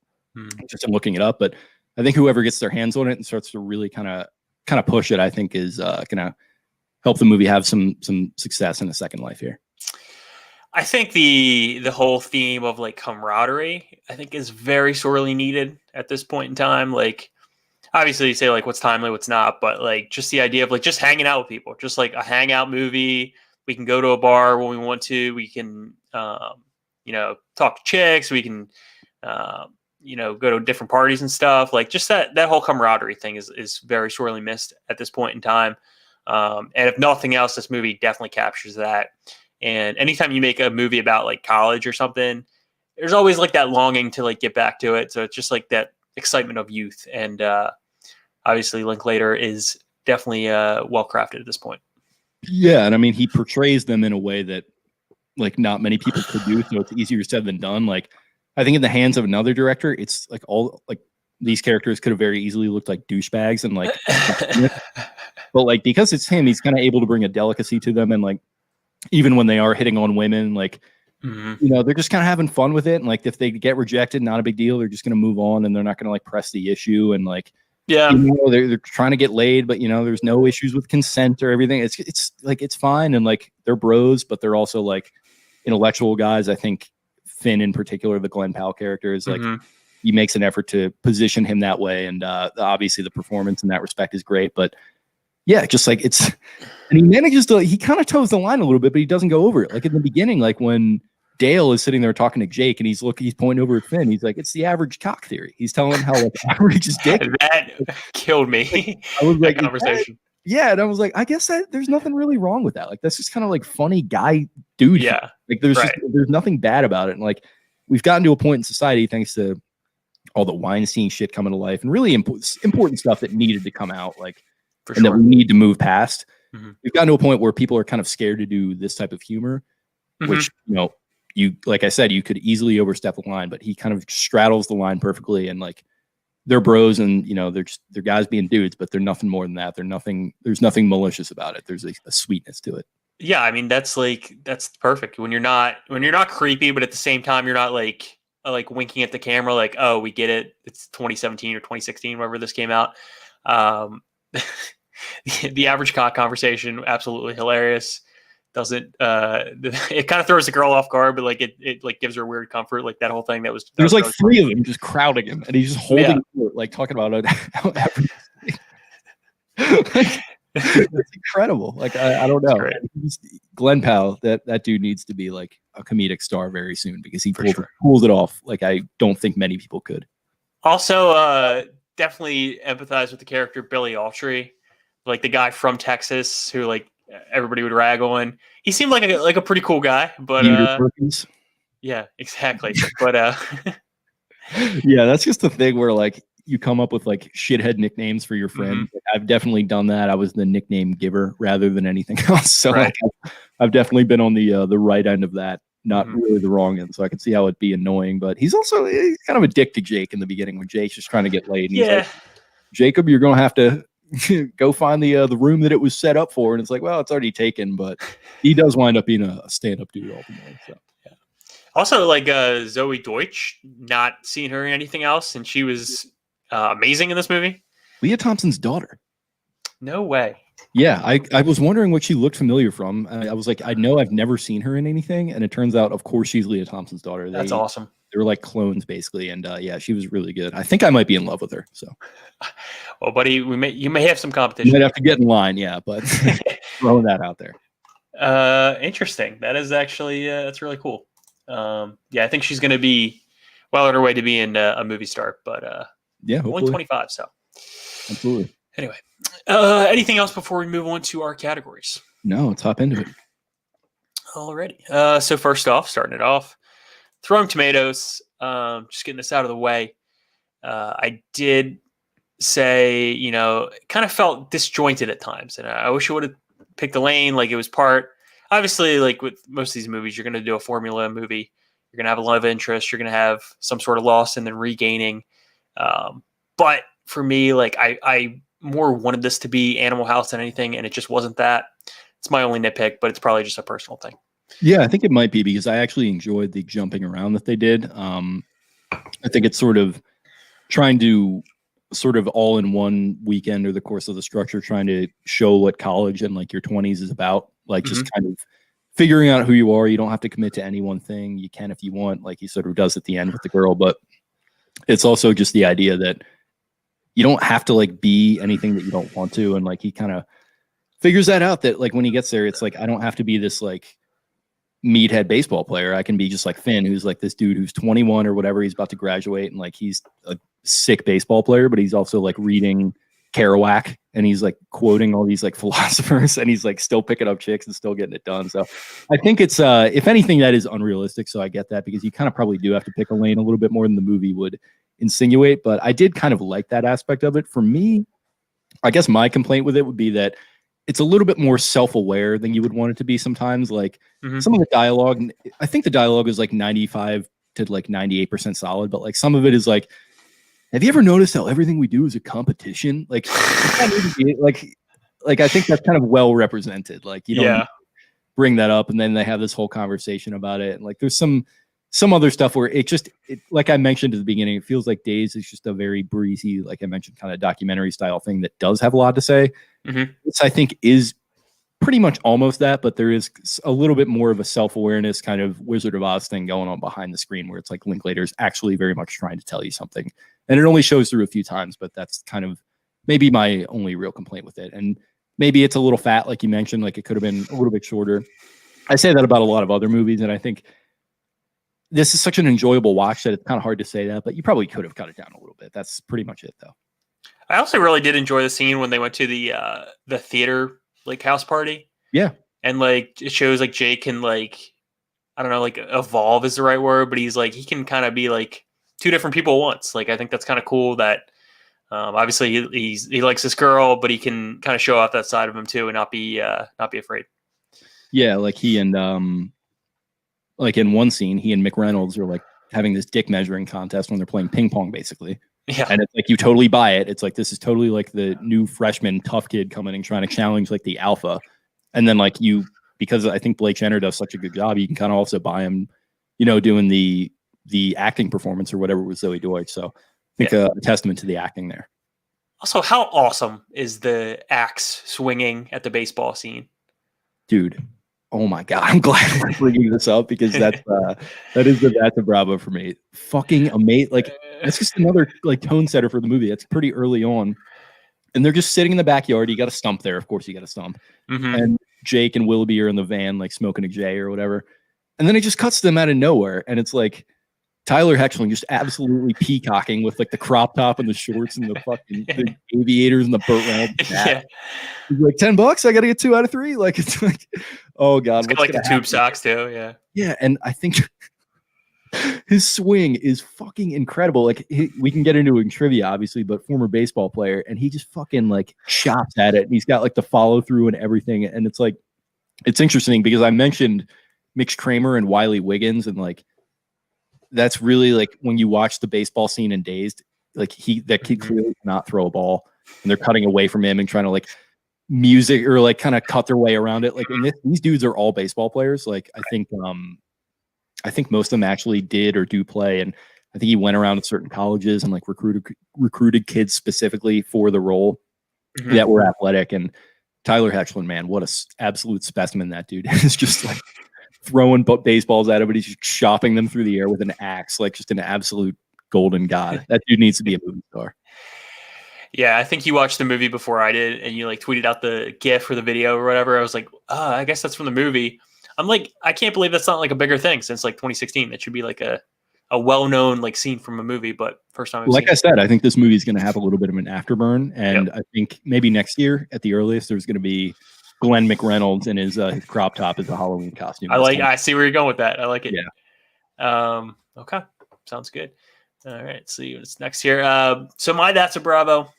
S3: just I'm looking it up. But I think whoever gets their hands on it and starts to really kind of push it, I think is going to help the movie have some success in a second life here.
S4: I think the whole theme of like camaraderie, I think, is very sorely needed at this point in time. Like, obviously you say like what's timely, what's not, but like just the idea of like just hanging out with people, just like a hangout movie. We can go to a bar when we want to. We can, talk to chicks. We can, go to different parties and stuff. Like just that whole camaraderie thing is very sorely missed at this point in time. And if nothing else, this movie definitely captures that. And anytime you make a movie about like college or something, there's always like that longing to like get back to it. So it's just like that excitement of youth. And obviously Linklater is definitely well crafted at this point.
S3: Yeah, and I mean he portrays them in a way that like not many people could do, so it's easier said than done. Like I think in the hands of another director, it's like all like these characters could have very easily looked like douchebags and like but like because it's him, he's kind of able to bring a delicacy to them, and like even when they are hitting on women, like they're just kind of having fun with it, and like if they get rejected, not a big deal. They're just going to move on, and they're not going to like press the issue, and like they're trying to get laid, but there's no issues with consent or everything. It's like it's fine, and like they're bros, but they're also like intellectual guys. I think Finn in particular, the Glenn Powell character, is like he makes an effort to position him that way, and obviously the performance in that respect is great. But yeah, just like and he manages to, he kind of toes the line a little bit, but he doesn't go over it. Like in the beginning, like when Dale is sitting there talking to Jake, and he's pointing over at Finn. He's like, "It's the average cock theory." He's telling him how like average is dick.
S4: That killed me.
S3: I was like,
S4: that conversation.
S3: Yeah, and I was like, I guess that there's nothing really wrong with that. Like, that's just kind of like funny guy dude.
S4: Yeah,
S3: like there's nothing bad about it. And like, we've gotten to a point in society thanks to all the Weinstein shit coming to life and really important stuff that needed to come out. Like,
S4: for
S3: and
S4: sure.
S3: that we need to move past.
S4: Mm-hmm.
S3: We've gotten to a point where people are kind of scared to do this type of humor, which you like I said, you could easily overstep the line, but he kind of straddles the line perfectly. And like, they're bros, and they're guys being dudes, but they're nothing more than that. There's nothing malicious about it. There's a sweetness to it.
S4: Yeah, I mean that's perfect when you're not creepy, but at the same time you're not like winking at the camera, like, oh, we get it. It's 2017 or 2016, whenever this came out. The average cock conversation, absolutely hilarious. Doesn't it kind of throws the girl off guard, but like it like gives her weird comfort, like that whole thing that was
S3: there's like
S4: really
S3: three
S4: funny.
S3: of them just crowding him, and he's just holding it, like talking about it. It's incredible. Like I don't know. Glenn Powell, that dude needs to be like a comedic star very soon because he pulls it off. Like I don't think many people could.
S4: Also, definitely empathize with the character Billy Autry, like the guy from Texas who like everybody would rag on. He seemed like a pretty cool guy, but yeah, exactly. But
S3: yeah, that's just the thing where like you come up with like shithead nicknames for your friends.
S4: Mm-hmm.
S3: Like, I've definitely done that. I was the nickname giver rather than anything else. So like, I've definitely been on the right end of that, not really the wrong end. So I can see how it'd be annoying. But he's kind of a dick to Jake in the beginning when Jake's just trying to get laid. And he's like, Jacob, you're gonna have to go find the room that it was set up for. And it's like, well, it's already taken. But he does wind up being a stand-up dude ultimately. So.
S4: Also, like Zoe Deutsch, not seeing her in anything else, and she was amazing in this movie.
S3: Leah Thompson's daughter.
S4: No way.
S3: Yeah, I was wondering what she looked familiar from. I was like, I know I've never seen her in anything, and it turns out, of course, she's Leah Thompson's daughter.
S4: That's awesome.
S3: They were like clones, basically, and yeah, she was really good. I think I might be in love with her. So,
S4: well, buddy, you may have some competition.
S3: You might have to get in line, yeah, but throwing that out there.
S4: Interesting. That is actually that's really cool. Yeah, I think she's going to be well on her way to being a movie star, but
S3: yeah,
S4: hopefully. Only 25. So,
S3: absolutely.
S4: Anyway, anything else before we move on to our categories?
S3: No, let's hop into it.
S4: Alrighty. So first off, starting it off, Throwing Tomatoes. Just getting this out of the way. I did say, kind of felt disjointed at times, and I wish I would have picked a lane. Like it was obviously, like with most of these movies, you're going to do a formula movie. You're going to have a love interest. You're going to have some sort of loss and then regaining. But for me, like I more wanted this to be Animal House than anything, and it just wasn't that. It's my only nitpick, but it's probably just a personal thing.
S3: Yeah, I think it might be because I actually enjoyed the jumping around that they did. I think it's sort of trying to sort of all in one weekend or the course of the structure, trying to show what college and like your 20s is about. Like just kind of figuring out who you are. You don't have to commit to any one thing. You can if you want, like he sort of does at the end with the girl. But it's also just the idea that you don't have to like be anything that you don't want to. And like he kind of figures that out, that like when he gets there, it's like I don't have to be this like meathead baseball player. I can be just like Finn, who's like this dude who's 21 or whatever. He's about to graduate, and like he's a sick baseball player, but he's also like reading Kerouac, and he's like quoting all these like philosophers, and he's like still picking up chicks and still getting it done. So I think it's if anything, that is unrealistic. So I get that, because you kind of probably do have to pick a lane a little bit more than the movie would insinuate. But I did kind of like that aspect of it. For me, I guess my complaint with it would be that it's a little bit more self-aware than you would want it to be sometimes. Like some of the dialogue, I think the dialogue is like 95 to like 98% solid, but like some of it is like, have you ever noticed how everything we do is a competition? Like, like I think that's kind of well represented. Like you don't bring that up, and then they have this whole conversation about it. And like there's some other stuff where it like I mentioned at the beginning, it feels like Dazed is just a very breezy, like I mentioned, kind of documentary style thing that does have a lot to say. This I think is pretty much almost that, but there is a little bit more of a self-awareness kind of Wizard of Oz thing going on behind the screen, where it's like Linklater's actually very much trying to tell you something. And it only shows through a few times, but that's kind of maybe my only real complaint with it. And maybe it's a little fat, like you mentioned, like it could have been a little bit shorter. I say that about a lot of other movies, and I think this is such an enjoyable watch that it's kind of hard to say that, but you probably could have cut it down a little bit. That's pretty much it, though.
S4: I also really did enjoy the scene when they went to the theater like house party.
S3: Yeah.
S4: And like it shows like Jake can like, I don't know, like evolve is the right word, but he's like he can kind of be like two different people at once. Like I think that's kind of cool that obviously he likes this girl, but he can kind of show off that side of him too and not be afraid.
S3: Yeah, like he and like in one scene, he and Mick Reynolds are like having this dick measuring contest when they're playing ping pong, basically.
S4: Yeah.
S3: And it's like you totally buy it. It's like this is totally like the new freshman tough kid coming and trying to challenge like the alpha. And then like because I think Blake Jenner does such a good job, you can kind of also buy him, doing the acting performance or whatever with Zoe Deutsch. So I think a testament to the acting there.
S4: Also, how awesome is the axe swinging at the baseball scene?
S3: Dude, oh my God. I'm glad we're bringing this up because that's a Bravo for me. Fucking amazing. Like that's just another like tone setter for the movie. That's pretty early on. And they're just sitting in the backyard. You got a stump there. Of course, you got a stump.
S4: Mm-hmm.
S3: And Jake and Willoughby are in the van, like smoking a J or whatever. And then it just cuts to them out of nowhere. And it's like Tyler Hoechlin just absolutely peacocking with like the crop top and the shorts and the fucking the aviators and the Burt Reynolds hat.
S4: Yeah.
S3: He's like, $10. I got to get 2 out of 3. Like, it's like, oh God.
S4: It's like the tube socks too. Yeah.
S3: Yeah. And I think his swing is fucking incredible. Like we can get into it in trivia, obviously, but former baseball player, and he just fucking like chops at it. And he's got like the follow through and everything. And it's like, it's interesting because I mentioned Mitch Kramer and Wiley Wiggins, and like that's really like when you watch the baseball scene in Dazed, like that kid clearly cannot throw a ball, and they're cutting away from him and trying to like music or like kind of cut their way around it. Like these dudes are all baseball players. Like I think most of them actually did or do play. And I think he went around to certain colleges and like recruited kids specifically for the role that were athletic. And Tyler Hoechlin, man, what a absolute specimen that dude is. Just like throwing baseballs at him, but he's just chopping them through the air with an axe, like just an absolute golden god. That dude needs to be a movie star.
S4: Yeah, I think you watched the movie before I did, and you like tweeted out the GIF or the video or whatever. I was like, I guess that's from the movie. I'm like, I can't believe that's not like a bigger thing since like 2016. That should be like a well-known like scene from a movie, but first time.
S3: Like I said, I think this movie is going to have a little bit of an afterburn, and I think maybe next year at the earliest, there's going to be Glenn McReynolds in his crop top as a Halloween costume.
S4: I see where you're going with that. I like it.
S3: Yeah.
S4: Okay. Sounds good. All right. Let's see what's next here. So That's a Bravo.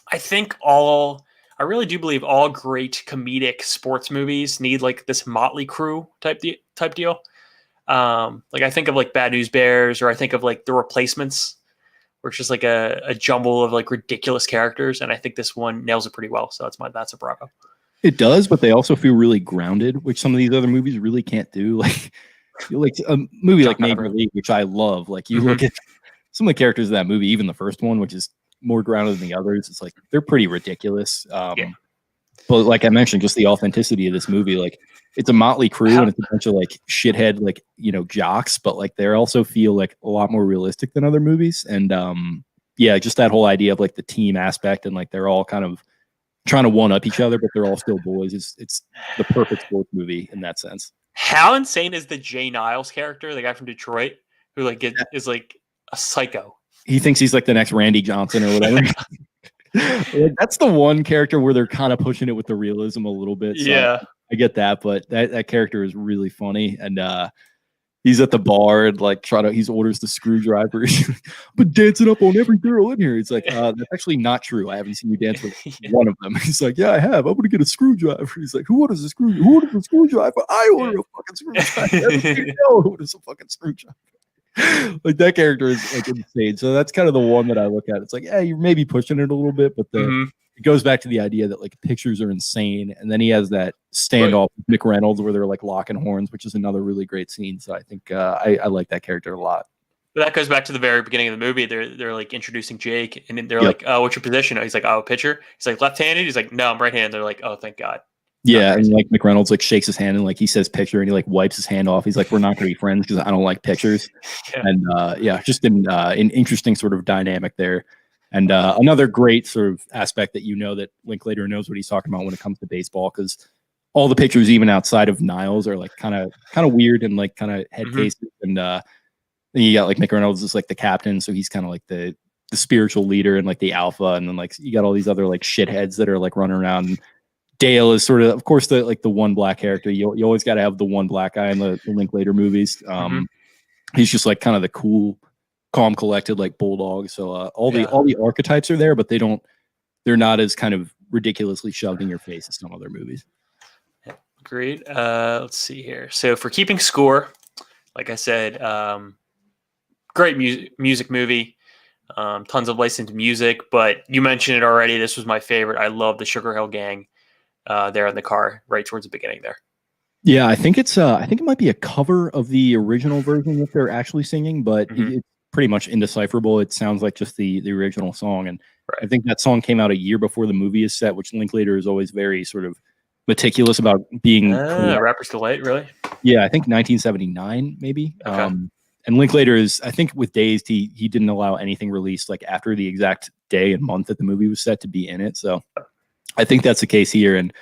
S4: I really do believe all great comedic sports movies need like this motley crew type deal. Like I think of like Bad News Bears, or I think of like The Replacements, where it's just like a jumble of like ridiculous characters. And I think this one nails it pretty well. So that's a Bravo.
S3: It does, but they also feel really grounded, which some of these other movies really can't do. Like a movie like Major League, which I love. Like you look at some of the characters of that movie, even the first one, which is more grounded than the others. It's like they're pretty ridiculous. But like I mentioned, just the authenticity of this movie, like it's a motley crew and it's a bunch of like shithead, like, jocks, but like they also feel like a lot more realistic than other movies. And just that whole idea of like the team aspect and like they're all kind of trying to one up each other, but they're all still boys. It's the perfect sports movie in that sense. How
S4: insane is the Jay Niles character, the guy from Detroit, who like is like a psycho?
S3: He thinks he's like the next Randy Johnson or whatever. That's the one character where they're kind of pushing it with the realism a little bit. So
S4: yeah,
S3: I get that, but that character is really funny. And he's at the bar and like he orders the screwdriver. But dancing up on every girl in here. He's like, that's actually not true. I haven't seen you dance with one of them. He's like, yeah, I have. I'm gonna get a screwdriver. He's like, who orders a screwdriver? Who orders a screwdriver? I order a fucking screwdriver. Everybody know who orders a fucking screwdriver. Like that character is like insane. So that's kind of the one that I look at. It's like, yeah, you're maybe pushing it a little bit, but it goes back to the idea that like pictures are insane. And then he has that standoff with Mick Reynolds where they're like locking horns, which is another really great scene. So I think I like that character a lot.
S4: But that goes back to the very beginning of the movie. They're like introducing Jake, and they're like, "Oh, what's your position?" He's like, "Oh, pitcher." He's like, "Left-handed." He's like, "No, I'm right-handed." They're like, "Oh, thank God."
S3: Yeah, and like Mick Reynolds like shakes his hand and like he says pitcher and he like wipes his hand off. He's like, we're not going to be friends because I don't like pitchers. And just an interesting sort of dynamic there. And another great sort of aspect that that Linklater knows what he's talking about when it comes to baseball, because all the pictures, even outside of Niles, are like kind of weird and like kind of head cases. And then you got like Mick Reynolds is like the captain, so he's kind of like the spiritual leader and like the alpha. And then like you got all these other like shitheads that are like running around. And Dale is sort of course, the one black character. You always got to have the one black guy in the Linklater movies. He's just like kind of the cool, calm, collected like bulldog. So all the archetypes are there, but they're not as kind of ridiculously shoved in your face as some other movies.
S4: Agreed. Let's see here. So for keeping score, like I said, great music movie. Tons of licensed music, but you mentioned it already. This was my favorite. I love the Sugar Hill Gang there in the car right towards the beginning there.
S3: Yeah, I think it might be a cover of the original version that they're actually singing, but it's pretty much indecipherable. It sounds like just the original song. And I think that song came out a year before the movie is set, which Linklater is always very sort of meticulous about being
S4: Rapper's Delight, really?
S3: Yeah, I think 1979 maybe. Okay. And Linklater is, I think with Dazed, he didn't allow anything released like after the exact day and month that the movie was set to be in it. So I think that's the case here. And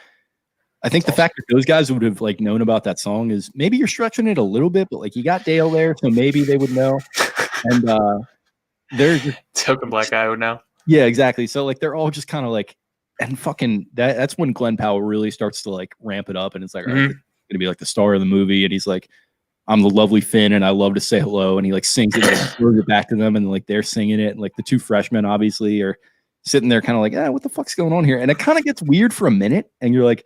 S3: I think the fact that those guys would have like known about that song is maybe you're stretching it a little bit, but like you got Dale there, so maybe they would know. And there's
S4: token black guy would know.
S3: Yeah, exactly. So like they're all just kind of like, and fucking that's when Glenn Powell really starts to like ramp it up, and it's like, all right, it's gonna be like the star of the movie, and he's like, I'm the lovely Finn, and I love to say hello, and he like sings it, and throws it back to them, and like they're singing it, and like the two freshmen obviously are sitting there kind of like, what the fuck's going on here? And it kind of gets weird for a minute, and you're like,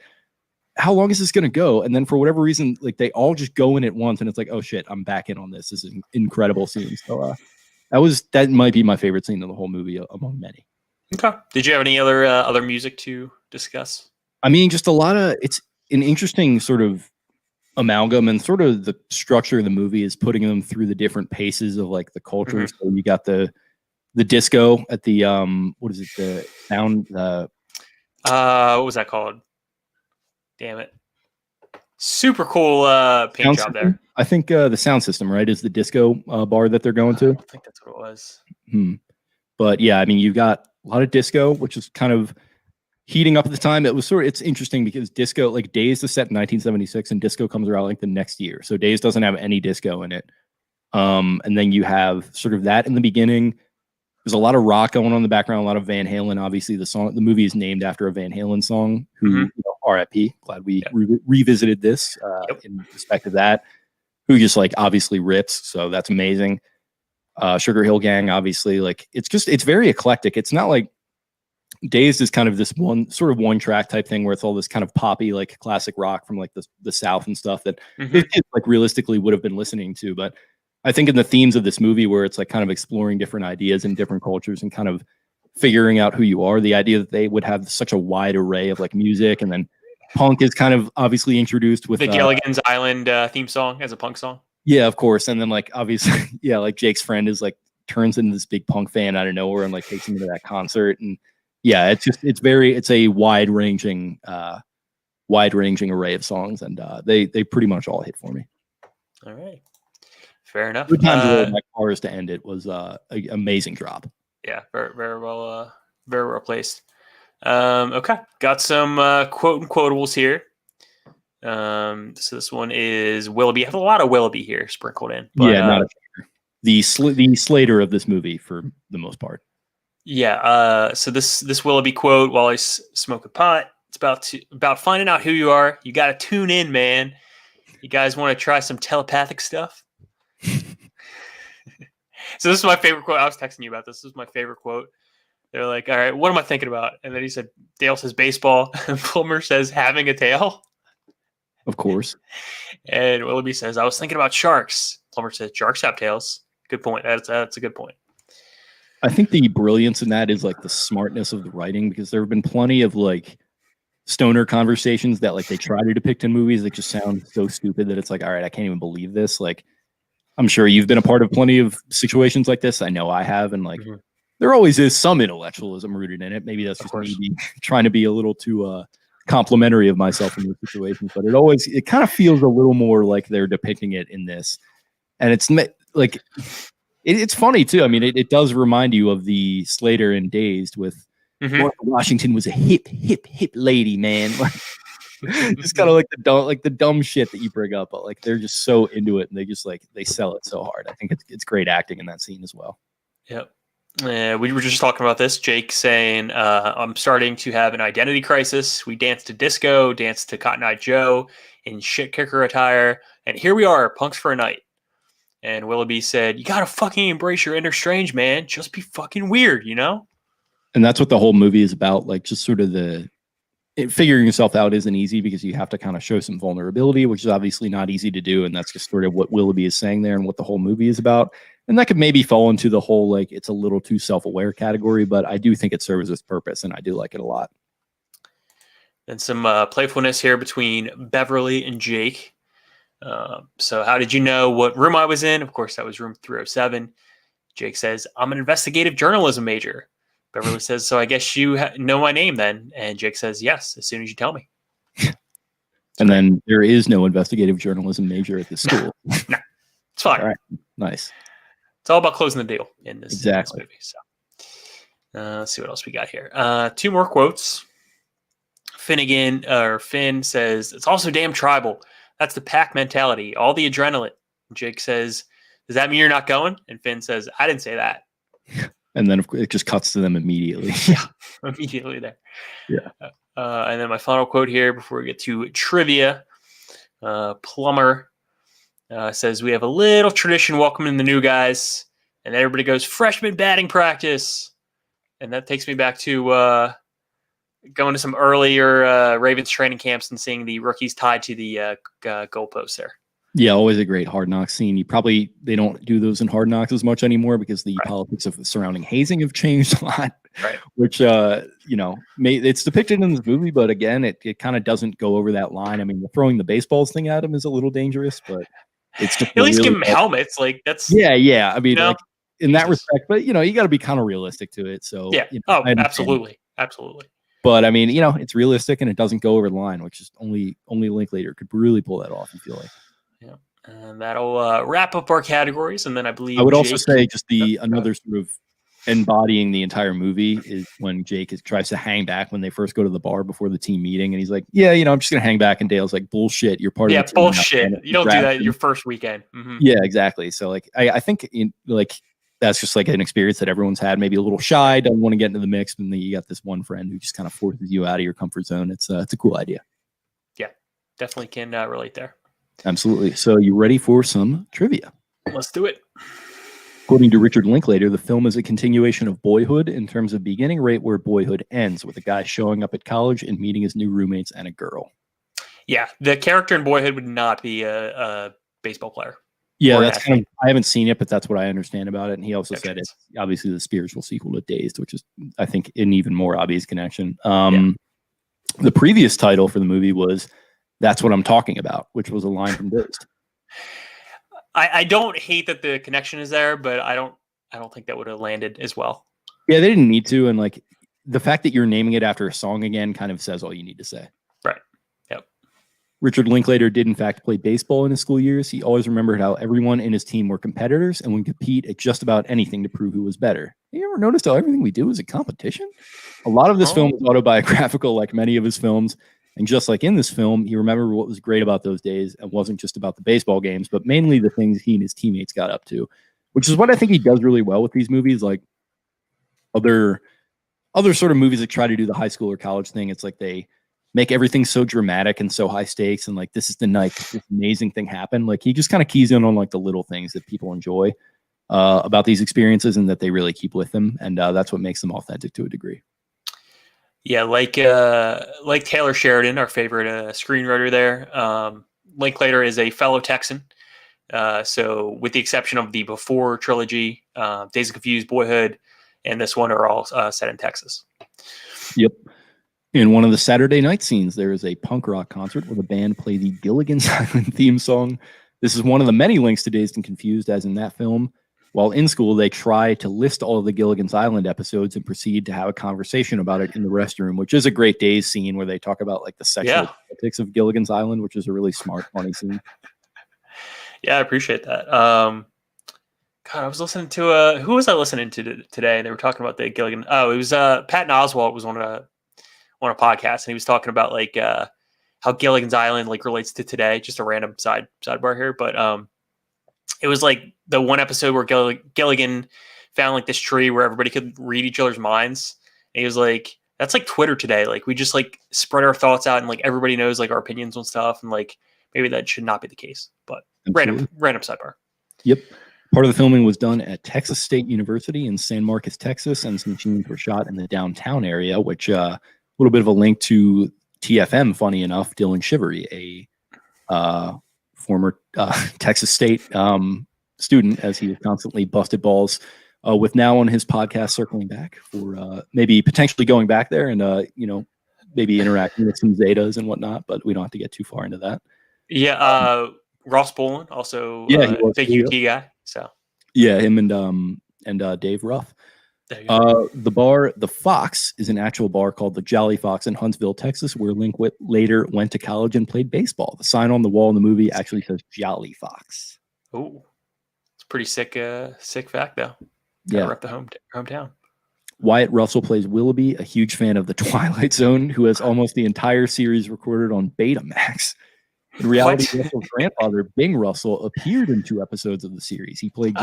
S3: how long is this going to go? And then for whatever reason, like they all just go in at once, and it's like, oh shit, I'm back in on this. This is an incredible scene. So that might be my favorite scene of the whole movie among many.
S4: Okay. Did you have any other music to discuss?
S3: I mean, just a lot of, it's an interesting sort of amalgam, and sort of the structure of the movie is putting them through the different paces of like the culture. So you got the disco at the what is it? The sound. What
S4: was that called? Damn it! Super cool paint job
S3: system
S4: there.
S3: I think the sound system, right, is the disco bar that they're going to.
S4: I think that's what it was.
S3: But yeah, I mean, you've got a lot of disco, which is kind of heating up at the time. It's interesting because disco, like Dazed is set in 1976, and disco comes around like the next year. So Dazed doesn't have any disco in it. And then you have sort of that in the beginning. There's a lot of rock going on in the background, a lot of Van Halen. Obviously, the movie is named after a Van Halen song. Who, R.I.P. Glad we revisited this in respect of that. Who just like obviously rips, so that's amazing. Sugar Hill Gang, obviously, like it's very eclectic. It's not like Dazed is kind of this one track type thing where it's all this kind of poppy, like classic rock from like the South and stuff that kids like realistically would have been listening to. But I think in the themes of this movie, where it's like kind of exploring different ideas and different cultures and kind of figuring out who you are, the idea that they would have such a wide array of like music, and then punk is kind of obviously introduced with
S4: the Gilligan's Island theme song as a punk song.
S3: Yeah, of course. And then like obviously, like Jake's friend is like turns into this big punk fan out of nowhere and like takes him to that concert. And yeah, it's a wide ranging array of songs, and they pretty much all hit for me.
S4: All right. Fair enough.
S3: Good time to roll my cars to end it was an amazing drop.
S4: Yeah, very well placed. Okay, got some quote and quotables here. So this one is Willoughby. I have a lot of Willoughby here sprinkled in. But,
S3: not the Slater of this movie for the most part.
S4: Yeah. So this Willoughby quote while he's smoking pot, it's about finding out who you are. You got to tune in, man. You guys want to try some telepathic stuff? So this is my favorite quote. I was texting you about this. This is my favorite quote. They're like, all right, what am I thinking about? And then he said, Dale says baseball. And Plummer says having a tail.
S3: Of course.
S4: And Willoughby says, I was thinking about sharks. Plummer says, sharks have tails. Good point. That's a good point.
S3: I think the brilliance in that is like the smartness of the writing, because there have been plenty of like stoner conversations that like they try to depict in movies that just sound so stupid that it's like, all right, I can't even believe this. Like, I'm sure you've been a part of plenty of situations like this. I know I have. And like, there always is some intellectualism rooted in it. Maybe that's just me trying to be a little too complimentary of myself in those situations, but it kind of feels a little more like they're depicting it in this. And it's like, it's funny too. I mean, it does remind you of the Slater and Dazed with Martha Washington was a hip lady, man. Just kind of like the dumb shit that you bring up, but like they're just so into it and they just like they sell it so hard. I think it's great acting in that scene as well.
S4: Yep. We were just talking about this. Jake saying, I'm starting to have an identity crisis. We danced to disco, danced to Cotton Eye Joe in shit kicker attire, and here we are, punks for a night. And Willoughby said, you gotta fucking embrace your inner strange, man. Just be fucking weird, you know?
S3: And that's what the whole movie is about. Like just sort of figuring yourself out isn't easy because you have to kind of show some vulnerability, which is obviously not easy to do. And that's just sort of what Willoughby is saying there and what the whole movie is about. And that could maybe fall into the whole, like, it's a little too self-aware category, but I do think it serves its purpose and I do like it a lot.
S4: And some playfulness here between Beverly and Jake. So how did you know what room I was in? Of course, that was room 307. Jake says, I'm an investigative journalism major. Beverly says, so I guess you know my name then. And Jake says, yes, as soon as you tell me.
S3: And then there is no investigative journalism major at this school.
S4: No, it's fine.
S3: All right. Nice.
S4: It's all about closing the deal in this,
S3: exactly.
S4: in this movie. So let's see what else we got here. Two more quotes. Finn says, it's also damn tribal. That's the pack mentality, all the adrenaline. Jake says, does that mean you're not going? And Finn says, I didn't say that.
S3: And then it just cuts to them immediately.
S4: Yeah, immediately there.
S3: Yeah.
S4: And then my final quote here before we get to trivia. Plumber says, we have a little tradition welcoming the new guys. And everybody goes, freshman batting practice. And that takes me back to going to some earlier Ravens training camps and seeing the rookies tied to the goalposts there.
S3: Yeah, always a great Hard Knocks scene. They don't do those in Hard Knocks as much anymore because the politics of surrounding hazing have changed a lot.
S4: Right.
S3: Which it's depicted in this movie, but again, it kind of doesn't go over that line. I mean, throwing the baseballs thing at him is a little dangerous, but it's just
S4: at least give them helmets. Like that's
S3: yeah. I mean,
S4: like
S3: in that respect, but you got to be kind of realistic to it. So
S4: yeah, absolutely.
S3: But I mean, it's realistic and it doesn't go over the line, which is only Linklater could really pull that off. I feel like.
S4: Yeah, and that'll wrap up our categories. And then I believe
S3: I would also say just another sort of embodying the entire movie is when Jake tries to hang back when they first go to the bar before the team meeting, and he's like, "Yeah, I'm just gonna hang back." And Dale's like, "Bullshit, you're part of the team."
S4: Bullshit. You don't do that your first weekend. Mm-hmm.
S3: Yeah, exactly. So like, I think that's just like an experience that everyone's had. Maybe a little shy, doesn't want to get into the mix, and then you got this one friend who just kind of forces you out of your comfort zone. It's a cool idea.
S4: Yeah, definitely can relate there.
S3: Absolutely. So you ready for some trivia?
S4: Let's do it.
S3: According to Richard Linklater, the film is a continuation of Boyhood in terms of beginning right where Boyhood ends, with a guy showing up at college and meeting his new roommates and a girl. Yeah,
S4: the character in Boyhood would not be a baseball player.
S3: Yeah, that's kind of, I haven't seen it, but that's what I understand about it. And he also said it's obviously the spiritual sequel to Dazed, which is, I think, an even more obvious connection. The previous title for the movie was That's What I'm Talking About, which was a line from Dazed.
S4: I don't hate that the connection is there, but I don't think that would have landed as well.
S3: Yeah, they didn't need to, and like the fact that you're naming it after a song again kind of says all you need to say.
S4: Right. Yep.
S3: Richard Linklater did in fact play baseball in his school years. He always remembered how everyone in his team were competitors and would compete at just about anything to prove who was better. You ever noticed how everything we do is a competition? A lot of this film is autobiographical, like many of his films. And just like in this film, he remembered what was great about those days and wasn't just about the baseball games, but mainly the things he and his teammates got up to, which is what I think he does really well with these movies. Like other sort of movies that try to do the high school or college thing, it's like they make everything so dramatic and so high stakes and like this is the night this amazing thing happened. Like he just kind of keys in on like the little things that people enjoy about these experiences and that they really keep with them, and that's what makes them authentic to a degree.
S4: Yeah, like Taylor Sheridan, our favorite screenwriter there. Linklater is a fellow Texan. So with the exception of the Before trilogy, Dazed and Confused, Boyhood, and this one are all set in Texas.
S3: Yep. In one of the Saturday night scenes, there is a punk rock concert where the band play the Gilligan's Island theme song. This is one of the many links to Dazed and Confused, as in that film. While in school, they try to list all of the Gilligan's Island episodes and proceed to have a conversation about it in the restroom, which is a great Days scene where they talk about like the sexual politics of Gilligan's Island, which is a really smart, funny scene.
S4: Yeah, I appreciate that. God, I was listening to who was I listening to today? They were talking about the Gilligan. Oh, it was Patton Oswalt was on a podcast, and he was talking about like how Gilligan's Island like relates to today. Just a random sidebar here, but it was like the one episode where Gilligan found like this tree where everybody could read each other's minds. And he was like, that's like Twitter today. Like we just like spread our thoughts out and like everybody knows like our opinions on stuff. And like maybe that should not be the case, but random sidebar.
S3: Yep. Part of the filming was done at Texas State University in San Marcos, Texas, and some scenes were shot in the downtown area, which a little bit of a link to TFM, funny enough, Dylan Shivery, a former Texas State student, as he constantly busted balls with now on his podcast circling back for maybe potentially going back there and maybe interacting with some Zetas and whatnot, but we don't have to get too far into that.
S4: Yeah, Ross Bolin, also big UT guy. So
S3: yeah, him and Dave Ruff. The bar, the Fox, is an actual bar called the Jolly Fox in Huntsville, Texas, where later went to college and played baseball. The sign on the wall in the movie actually says Jolly Fox.
S4: Oh, it's pretty sick fact though.
S3: Yeah,
S4: rep the hometown.
S3: Wyatt Russell plays Willoughby, a huge fan of The Twilight Zone, who has almost the entire series recorded on Betamax. In reality, Russell's grandfather, Bing Russell, appeared in 2 episodes of the series. He played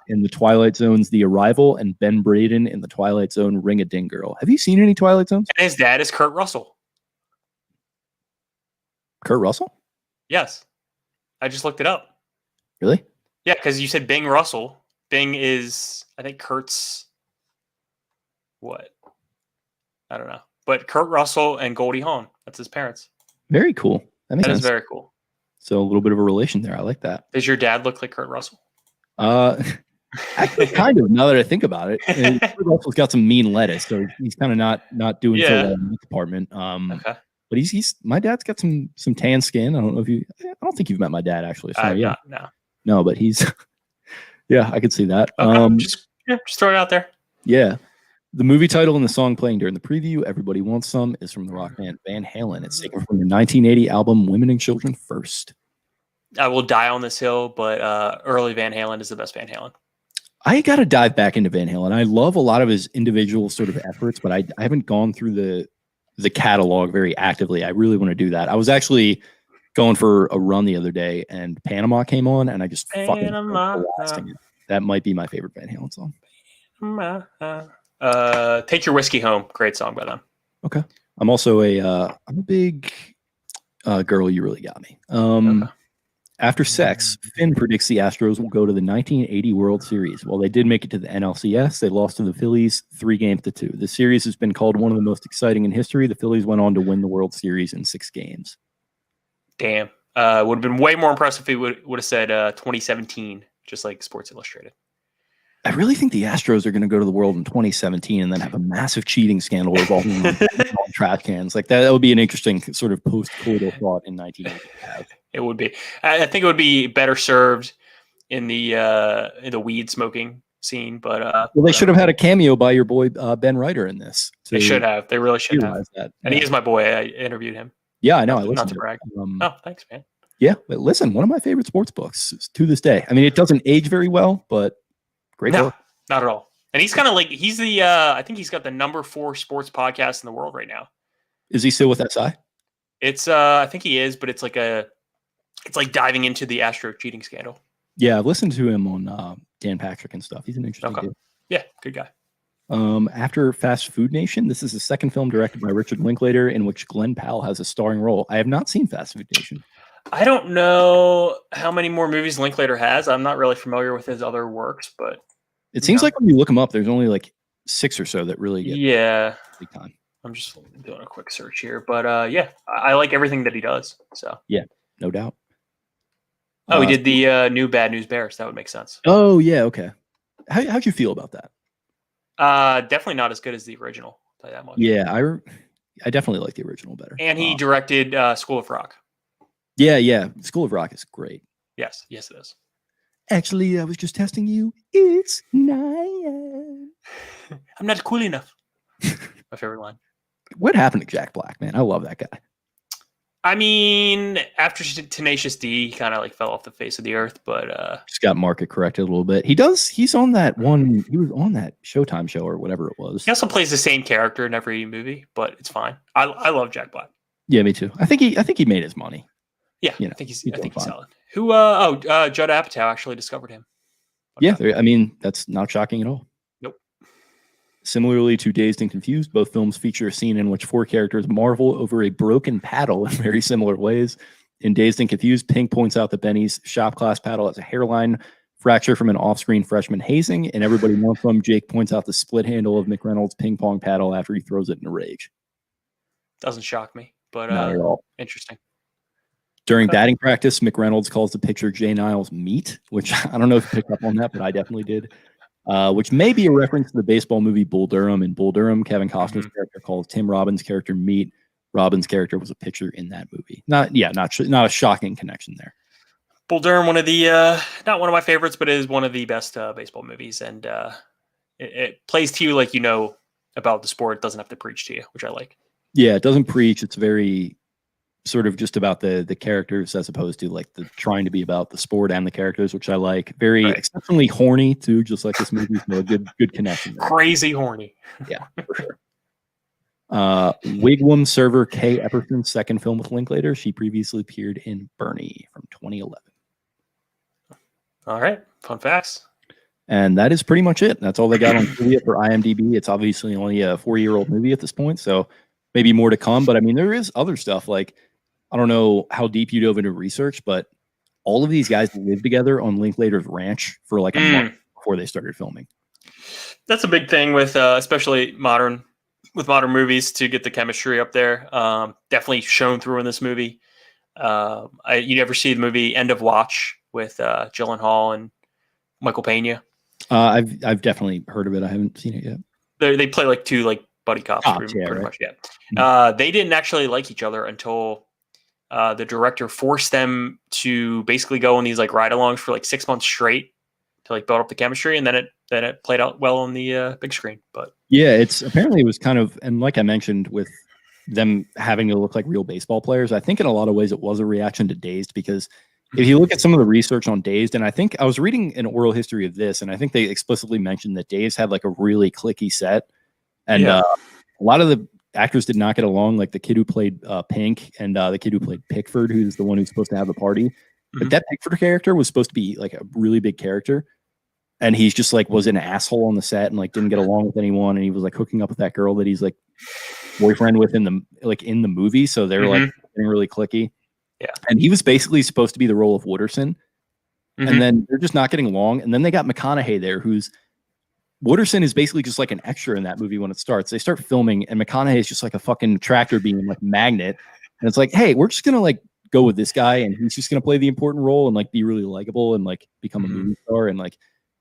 S3: in The Twilight Zone's The Arrival and Ben Braden in The Twilight Zone Ring-a-Ding Girl. Have you seen any Twilight Zones?
S4: And his dad is Kurt Russell.
S3: Kurt Russell?
S4: Yes. I just looked it up.
S3: Really?
S4: Yeah, because you said Bing Russell. Bing is, I think, Kurt's what? I don't know. But Kurt Russell and Goldie Hawn. That's his parents.
S3: Very cool. That
S4: is very cool.
S3: So a little bit of a relation there. I like that.
S4: Does your dad look like Kurt Russell?
S3: Actually, kind of. Now that I think about it, Kurt Russell's got some mean lettuce, so he's kind of not doing so well in the department.
S4: Okay.
S3: But he's my dad's got some tan skin. I don't think you've met my dad actually. So yeah, no, but he's yeah, I could see that.
S4: Okay. Just throw it out there.
S3: Yeah. The movie title and the song playing during the preview, Everybody Wants Some, is from the rock band Van Halen. It's taken from the 1980 album Women and Children First.
S4: I will die on this hill, but early Van Halen is the best Van Halen.
S3: I got to dive back into Van Halen. I love a lot of his individual sort of efforts, but I haven't gone through the catalog very actively. I really want to do that. I was actually going for a run the other day, and Panama came on, and I just fucking blasting it. That might be my favorite Van Halen song.
S4: Take Your Whiskey Home. Great song by them.
S3: Okay. I'm also I'm a big Girl You Really Got Me. Okay. After Sex, Finn predicts the Astros will go to the 1980 World Series. While they did make it to the NLCS, they lost to the Phillies 3-2. The series has been called one of the most exciting in history. The Phillies went on to win the World Series in 6 games.
S4: Damn. Would have been way more impressive if he would have said 2017, just like Sports Illustrated.
S3: I really think the Astros are going to go to the World in 2017 and then have a massive cheating scandal involving trash cans. Like that would be an interesting sort of post-coital thought in 1980.
S4: It would be. I think it would be better served in the weed smoking scene, but
S3: well, they should have had a cameo by your boy Ben Reiter in this.
S4: They should have. They really should have.
S3: That.
S4: And he is my boy. I interviewed him.
S3: Yeah, I know. I listened
S4: not to brag. Oh, thanks, man.
S3: Yeah, but listen, one of my favorite sports books to this day. I mean, it doesn't age very well, but great book.
S4: Not at all. And he's kind of like he's the I think he's got the number 4 sports podcast in the world right now.
S3: Is he still with SI?
S4: It's I think he is, but it's like diving into the Astro cheating scandal.
S3: Yeah, I've listened to him on Dan Patrick and stuff. He's an interesting dude.
S4: Yeah, good guy.
S3: After Fast Food Nation, this is the second film directed by Richard Linklater in which Glenn Powell has a starring role. I have not seen Fast Food Nation.
S4: I don't know how many more movies Linklater has. I'm not really familiar with his other works, but
S3: it seems like when you look him up, there's only like 6 or so that really get big time.
S4: I'm just doing a quick search here, but yeah, I like everything that he does. So
S3: yeah, no doubt.
S4: Oh, he did the new Bad News Bears. That would make sense.
S3: Oh yeah, okay. How'd you feel about that?
S4: Definitely not as good as the original. I'll tell you that much.
S3: Yeah, I definitely like the original better.
S4: And he directed School of Rock.
S3: Yeah. School of Rock is great.
S4: Yes, it is.
S3: Actually, I was just testing you. It's 9.
S4: I'm not cool enough. My favorite line.
S3: What happened to Jack Black, man? I love that guy.
S4: I mean, after Tenacious D, he kind of like fell off the face of the earth, but
S3: just got market corrected a little bit. He's on that one. He was on that Showtime show or whatever it was.
S4: He also plays the same character in every movie, but it's fine. I love Jack Black.
S3: Yeah, me too. I think he made his money.
S4: Yeah,
S3: You know,
S4: I think he's
S3: doing fine.
S4: solid. Who? Judd Apatow actually discovered him.
S3: Yeah, I mean, that's not shocking at all.
S4: Nope.
S3: Similarly to Dazed and Confused, both films feature a scene in which 4 characters marvel over a broken paddle in very similar ways. In Dazed and Confused, Pink points out that Benny's shop class paddle has a hairline fracture from an off-screen freshman hazing, and everybody wants them. Jake points out the split handle of McReynolds' ping pong paddle after he throws it in a rage.
S4: Doesn't shock me, but
S3: Not at all.
S4: Interesting.
S3: During batting practice, McReynolds calls the pitcher Jay Niles meat, which I don't know if you picked up on that, but I definitely did. Which may be a reference to the baseball movie Bull Durham. In Bull Durham, Kevin Costner's character calls Tim Robbins' character meat. Robbins' character was a pitcher in that movie. Not a shocking connection there.
S4: Bull Durham, one of the not one of my favorites, but it is one of the best baseball movies, and it plays to you like you know about the sport. It doesn't have to preach to you, which I like.
S3: Yeah, it doesn't preach. It's very sort of just about the characters as opposed to like the trying to be about the sport and the characters, which I like. Very exceptionally horny too, just like this movie. So a good connection there.
S4: Crazy horny.
S3: Yeah, for sure. Wigwam server Kay Epperson's second film with Linklater. She previously appeared in Bernie from 2011.
S4: All right, fun facts.
S3: And that is pretty much it. That's all they got on trivia for IMDb. It's obviously only a 4-year-old movie at this point, so maybe more to come. But I mean, there is other stuff. Like, I don't know how deep you dove into research, but all of these guys lived together on Linklater's ranch for like a month before they started filming. That's
S4: a big thing with especially modern movies to get the chemistry up there. Definitely shown through in this movie. You never see the movie End of Watch with Gyllenhaal and Michael Pena.
S3: I've definitely heard of it. I haven't seen it yet.
S4: They play like two like buddy cops, pretty much. Yeah. They didn't actually like each other until the director forced them to basically go on these like ride-alongs for like 6 months straight to like build up the chemistry, and then it played out well on the big screen. But
S3: yeah, it was kind of, and like I mentioned with them having to look like real baseball players, I think in a lot of ways it was a reaction to Dazed, because if you look at some of the research on Dazed, and I think I was reading an oral history of this, and I think they explicitly mentioned that Dazed had like a really cliquey set, and a lot of the actors did not get along. Like the kid who played Pink and the kid who played Pickford, who's the one who's supposed to have the party. But that Pickford character was supposed to be like a really big character, and he's just like was an asshole on the set and like didn't get along with anyone, and he was like hooking up with that girl that he's like boyfriend with in the movie. So they're like getting really cliquey. Yeah, and he was basically supposed to be the role of Wooderson, and then they're just not getting along. And then they got McConaughey there, who's Wooderson is basically just like an extra in that movie when it starts. They start filming, and McConaughey is just like a fucking tractor beam, like magnet. And it's like, hey, we're just gonna like go with this guy, and he's just gonna play the important role and like be really likable and like become a movie star, and like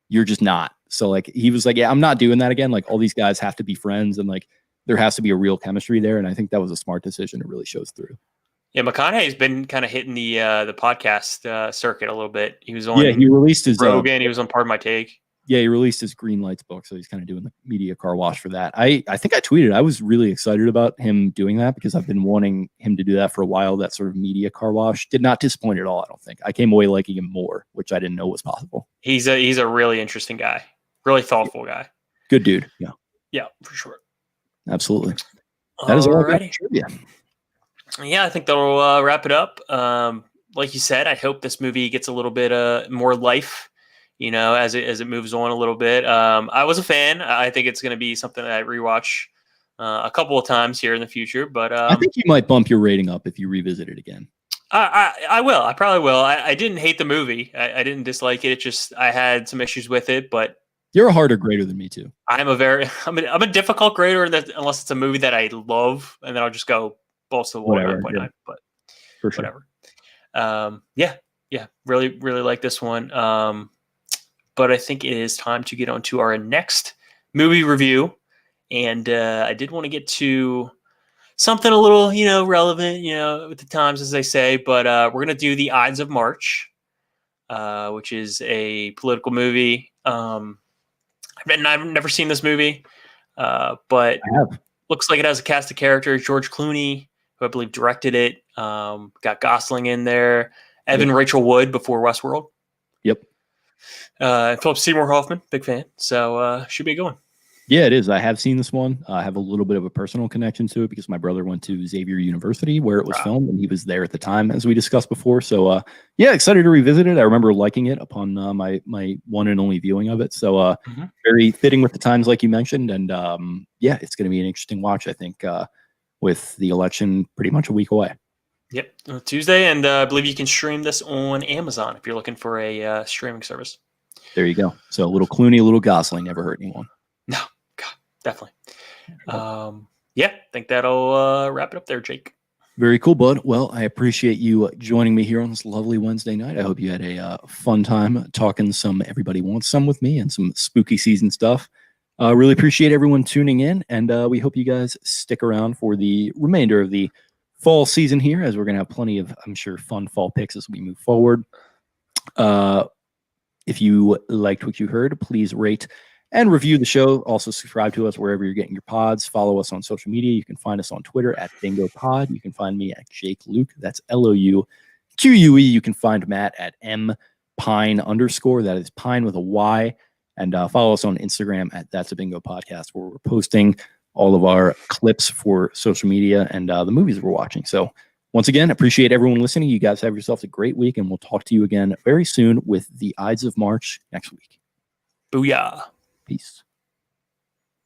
S3: you're just not. So like he was like, yeah, I'm not doing that again. Like all these guys have to be friends, and like there has to be a real chemistry there. And I think that was a smart decision. It really shows through. Yeah,
S4: McConaughey's been kind of hitting the podcast circuit a little bit. He was on
S3: he released his
S4: Rogan. He was on Pardon My Take.
S3: Yeah, he released his Green Lights book, so he's kind of doing the media car wash for that. I think I tweeted, I was really excited about him doing that because I've been wanting him to do that for a while, that sort of media car wash. Did not disappoint at all, I don't think. I came away liking him more, which I didn't know was possible.
S4: He's a really interesting guy, really thoughtful guy.
S3: Good dude, yeah.
S4: Yeah, for sure.
S3: Absolutely. That is all I got for trivia.
S4: Yeah, I think that'll wrap it up. Like you said, I hope this movie gets a little bit more life, you know, as it moves on a little bit. I was a fan. I think it's going to be something that I rewatch a couple of times here in the future. But
S3: I think you might bump your rating up if you revisit it again.
S4: I will. I probably will. I didn't hate the movie. I didn't dislike it. It just I had some issues with it. But
S3: you're a harder grader than me too.
S4: I'm a difficult grader unless it's a movie that I love, and then I'll just go balls to the wall 9.9. But
S3: for sure.
S4: Whatever. Yeah. Really, really like this one. But I think it is time to get on to our next movie review. And I did want to get to something a little, relevant, with the times, as they say. But we're going to do The Ides of March, which is a political movie. I've never seen this movie, but looks like it has a cast of characters. George Clooney, who I believe directed it, got Gosling in there. Evan Rachel Wood before Westworld.
S3: Yep.
S4: Philip Seymour Hoffman, big fan. So should be a good one.
S3: Yeah, it is. I have seen this one. I have a little bit of a personal connection to it because my brother went to Xavier University where it was filmed, and he was there at the time, as we discussed before. So, yeah, excited to revisit it. I remember liking it upon my one and only viewing of it. So, very fitting with the times, like you mentioned. And yeah, it's going to be an interesting watch, I think, with the election pretty much a week away.
S4: Yep, Tuesday, and I believe you can stream this on Amazon if you're looking for a streaming service.
S3: There you go. So a little Clooney, a little Gosling, never hurt anyone.
S4: No, God, definitely. Yeah, I think that'll wrap it up there, Jake.
S3: Very cool, bud. Well, I appreciate you joining me here on this lovely Wednesday night. I hope you had a fun time talking some Everybody Wants Some with me and some spooky season stuff. Really appreciate everyone tuning in, and we hope you guys stick around for the remainder of the fall season here, as we're going to have plenty of, I'm sure, fun fall picks as we move forward. If you liked what you heard, please rate and review the show. Also subscribe to us wherever you're getting your pods. Follow us on social media. You can find us on Twitter at BingoPod. You can find me at Jake Luke. That's LOUQUE. You can find Matt at mpine_. That is Pine with a Y. And follow us on Instagram at thatsabingopodcast, where we're posting all of our clips for social media and the movies we're watching. So once again, appreciate everyone listening. You guys have yourselves a great week, and we'll talk to you again very soon with the Ides of March next week.
S4: Booyah.
S3: Peace.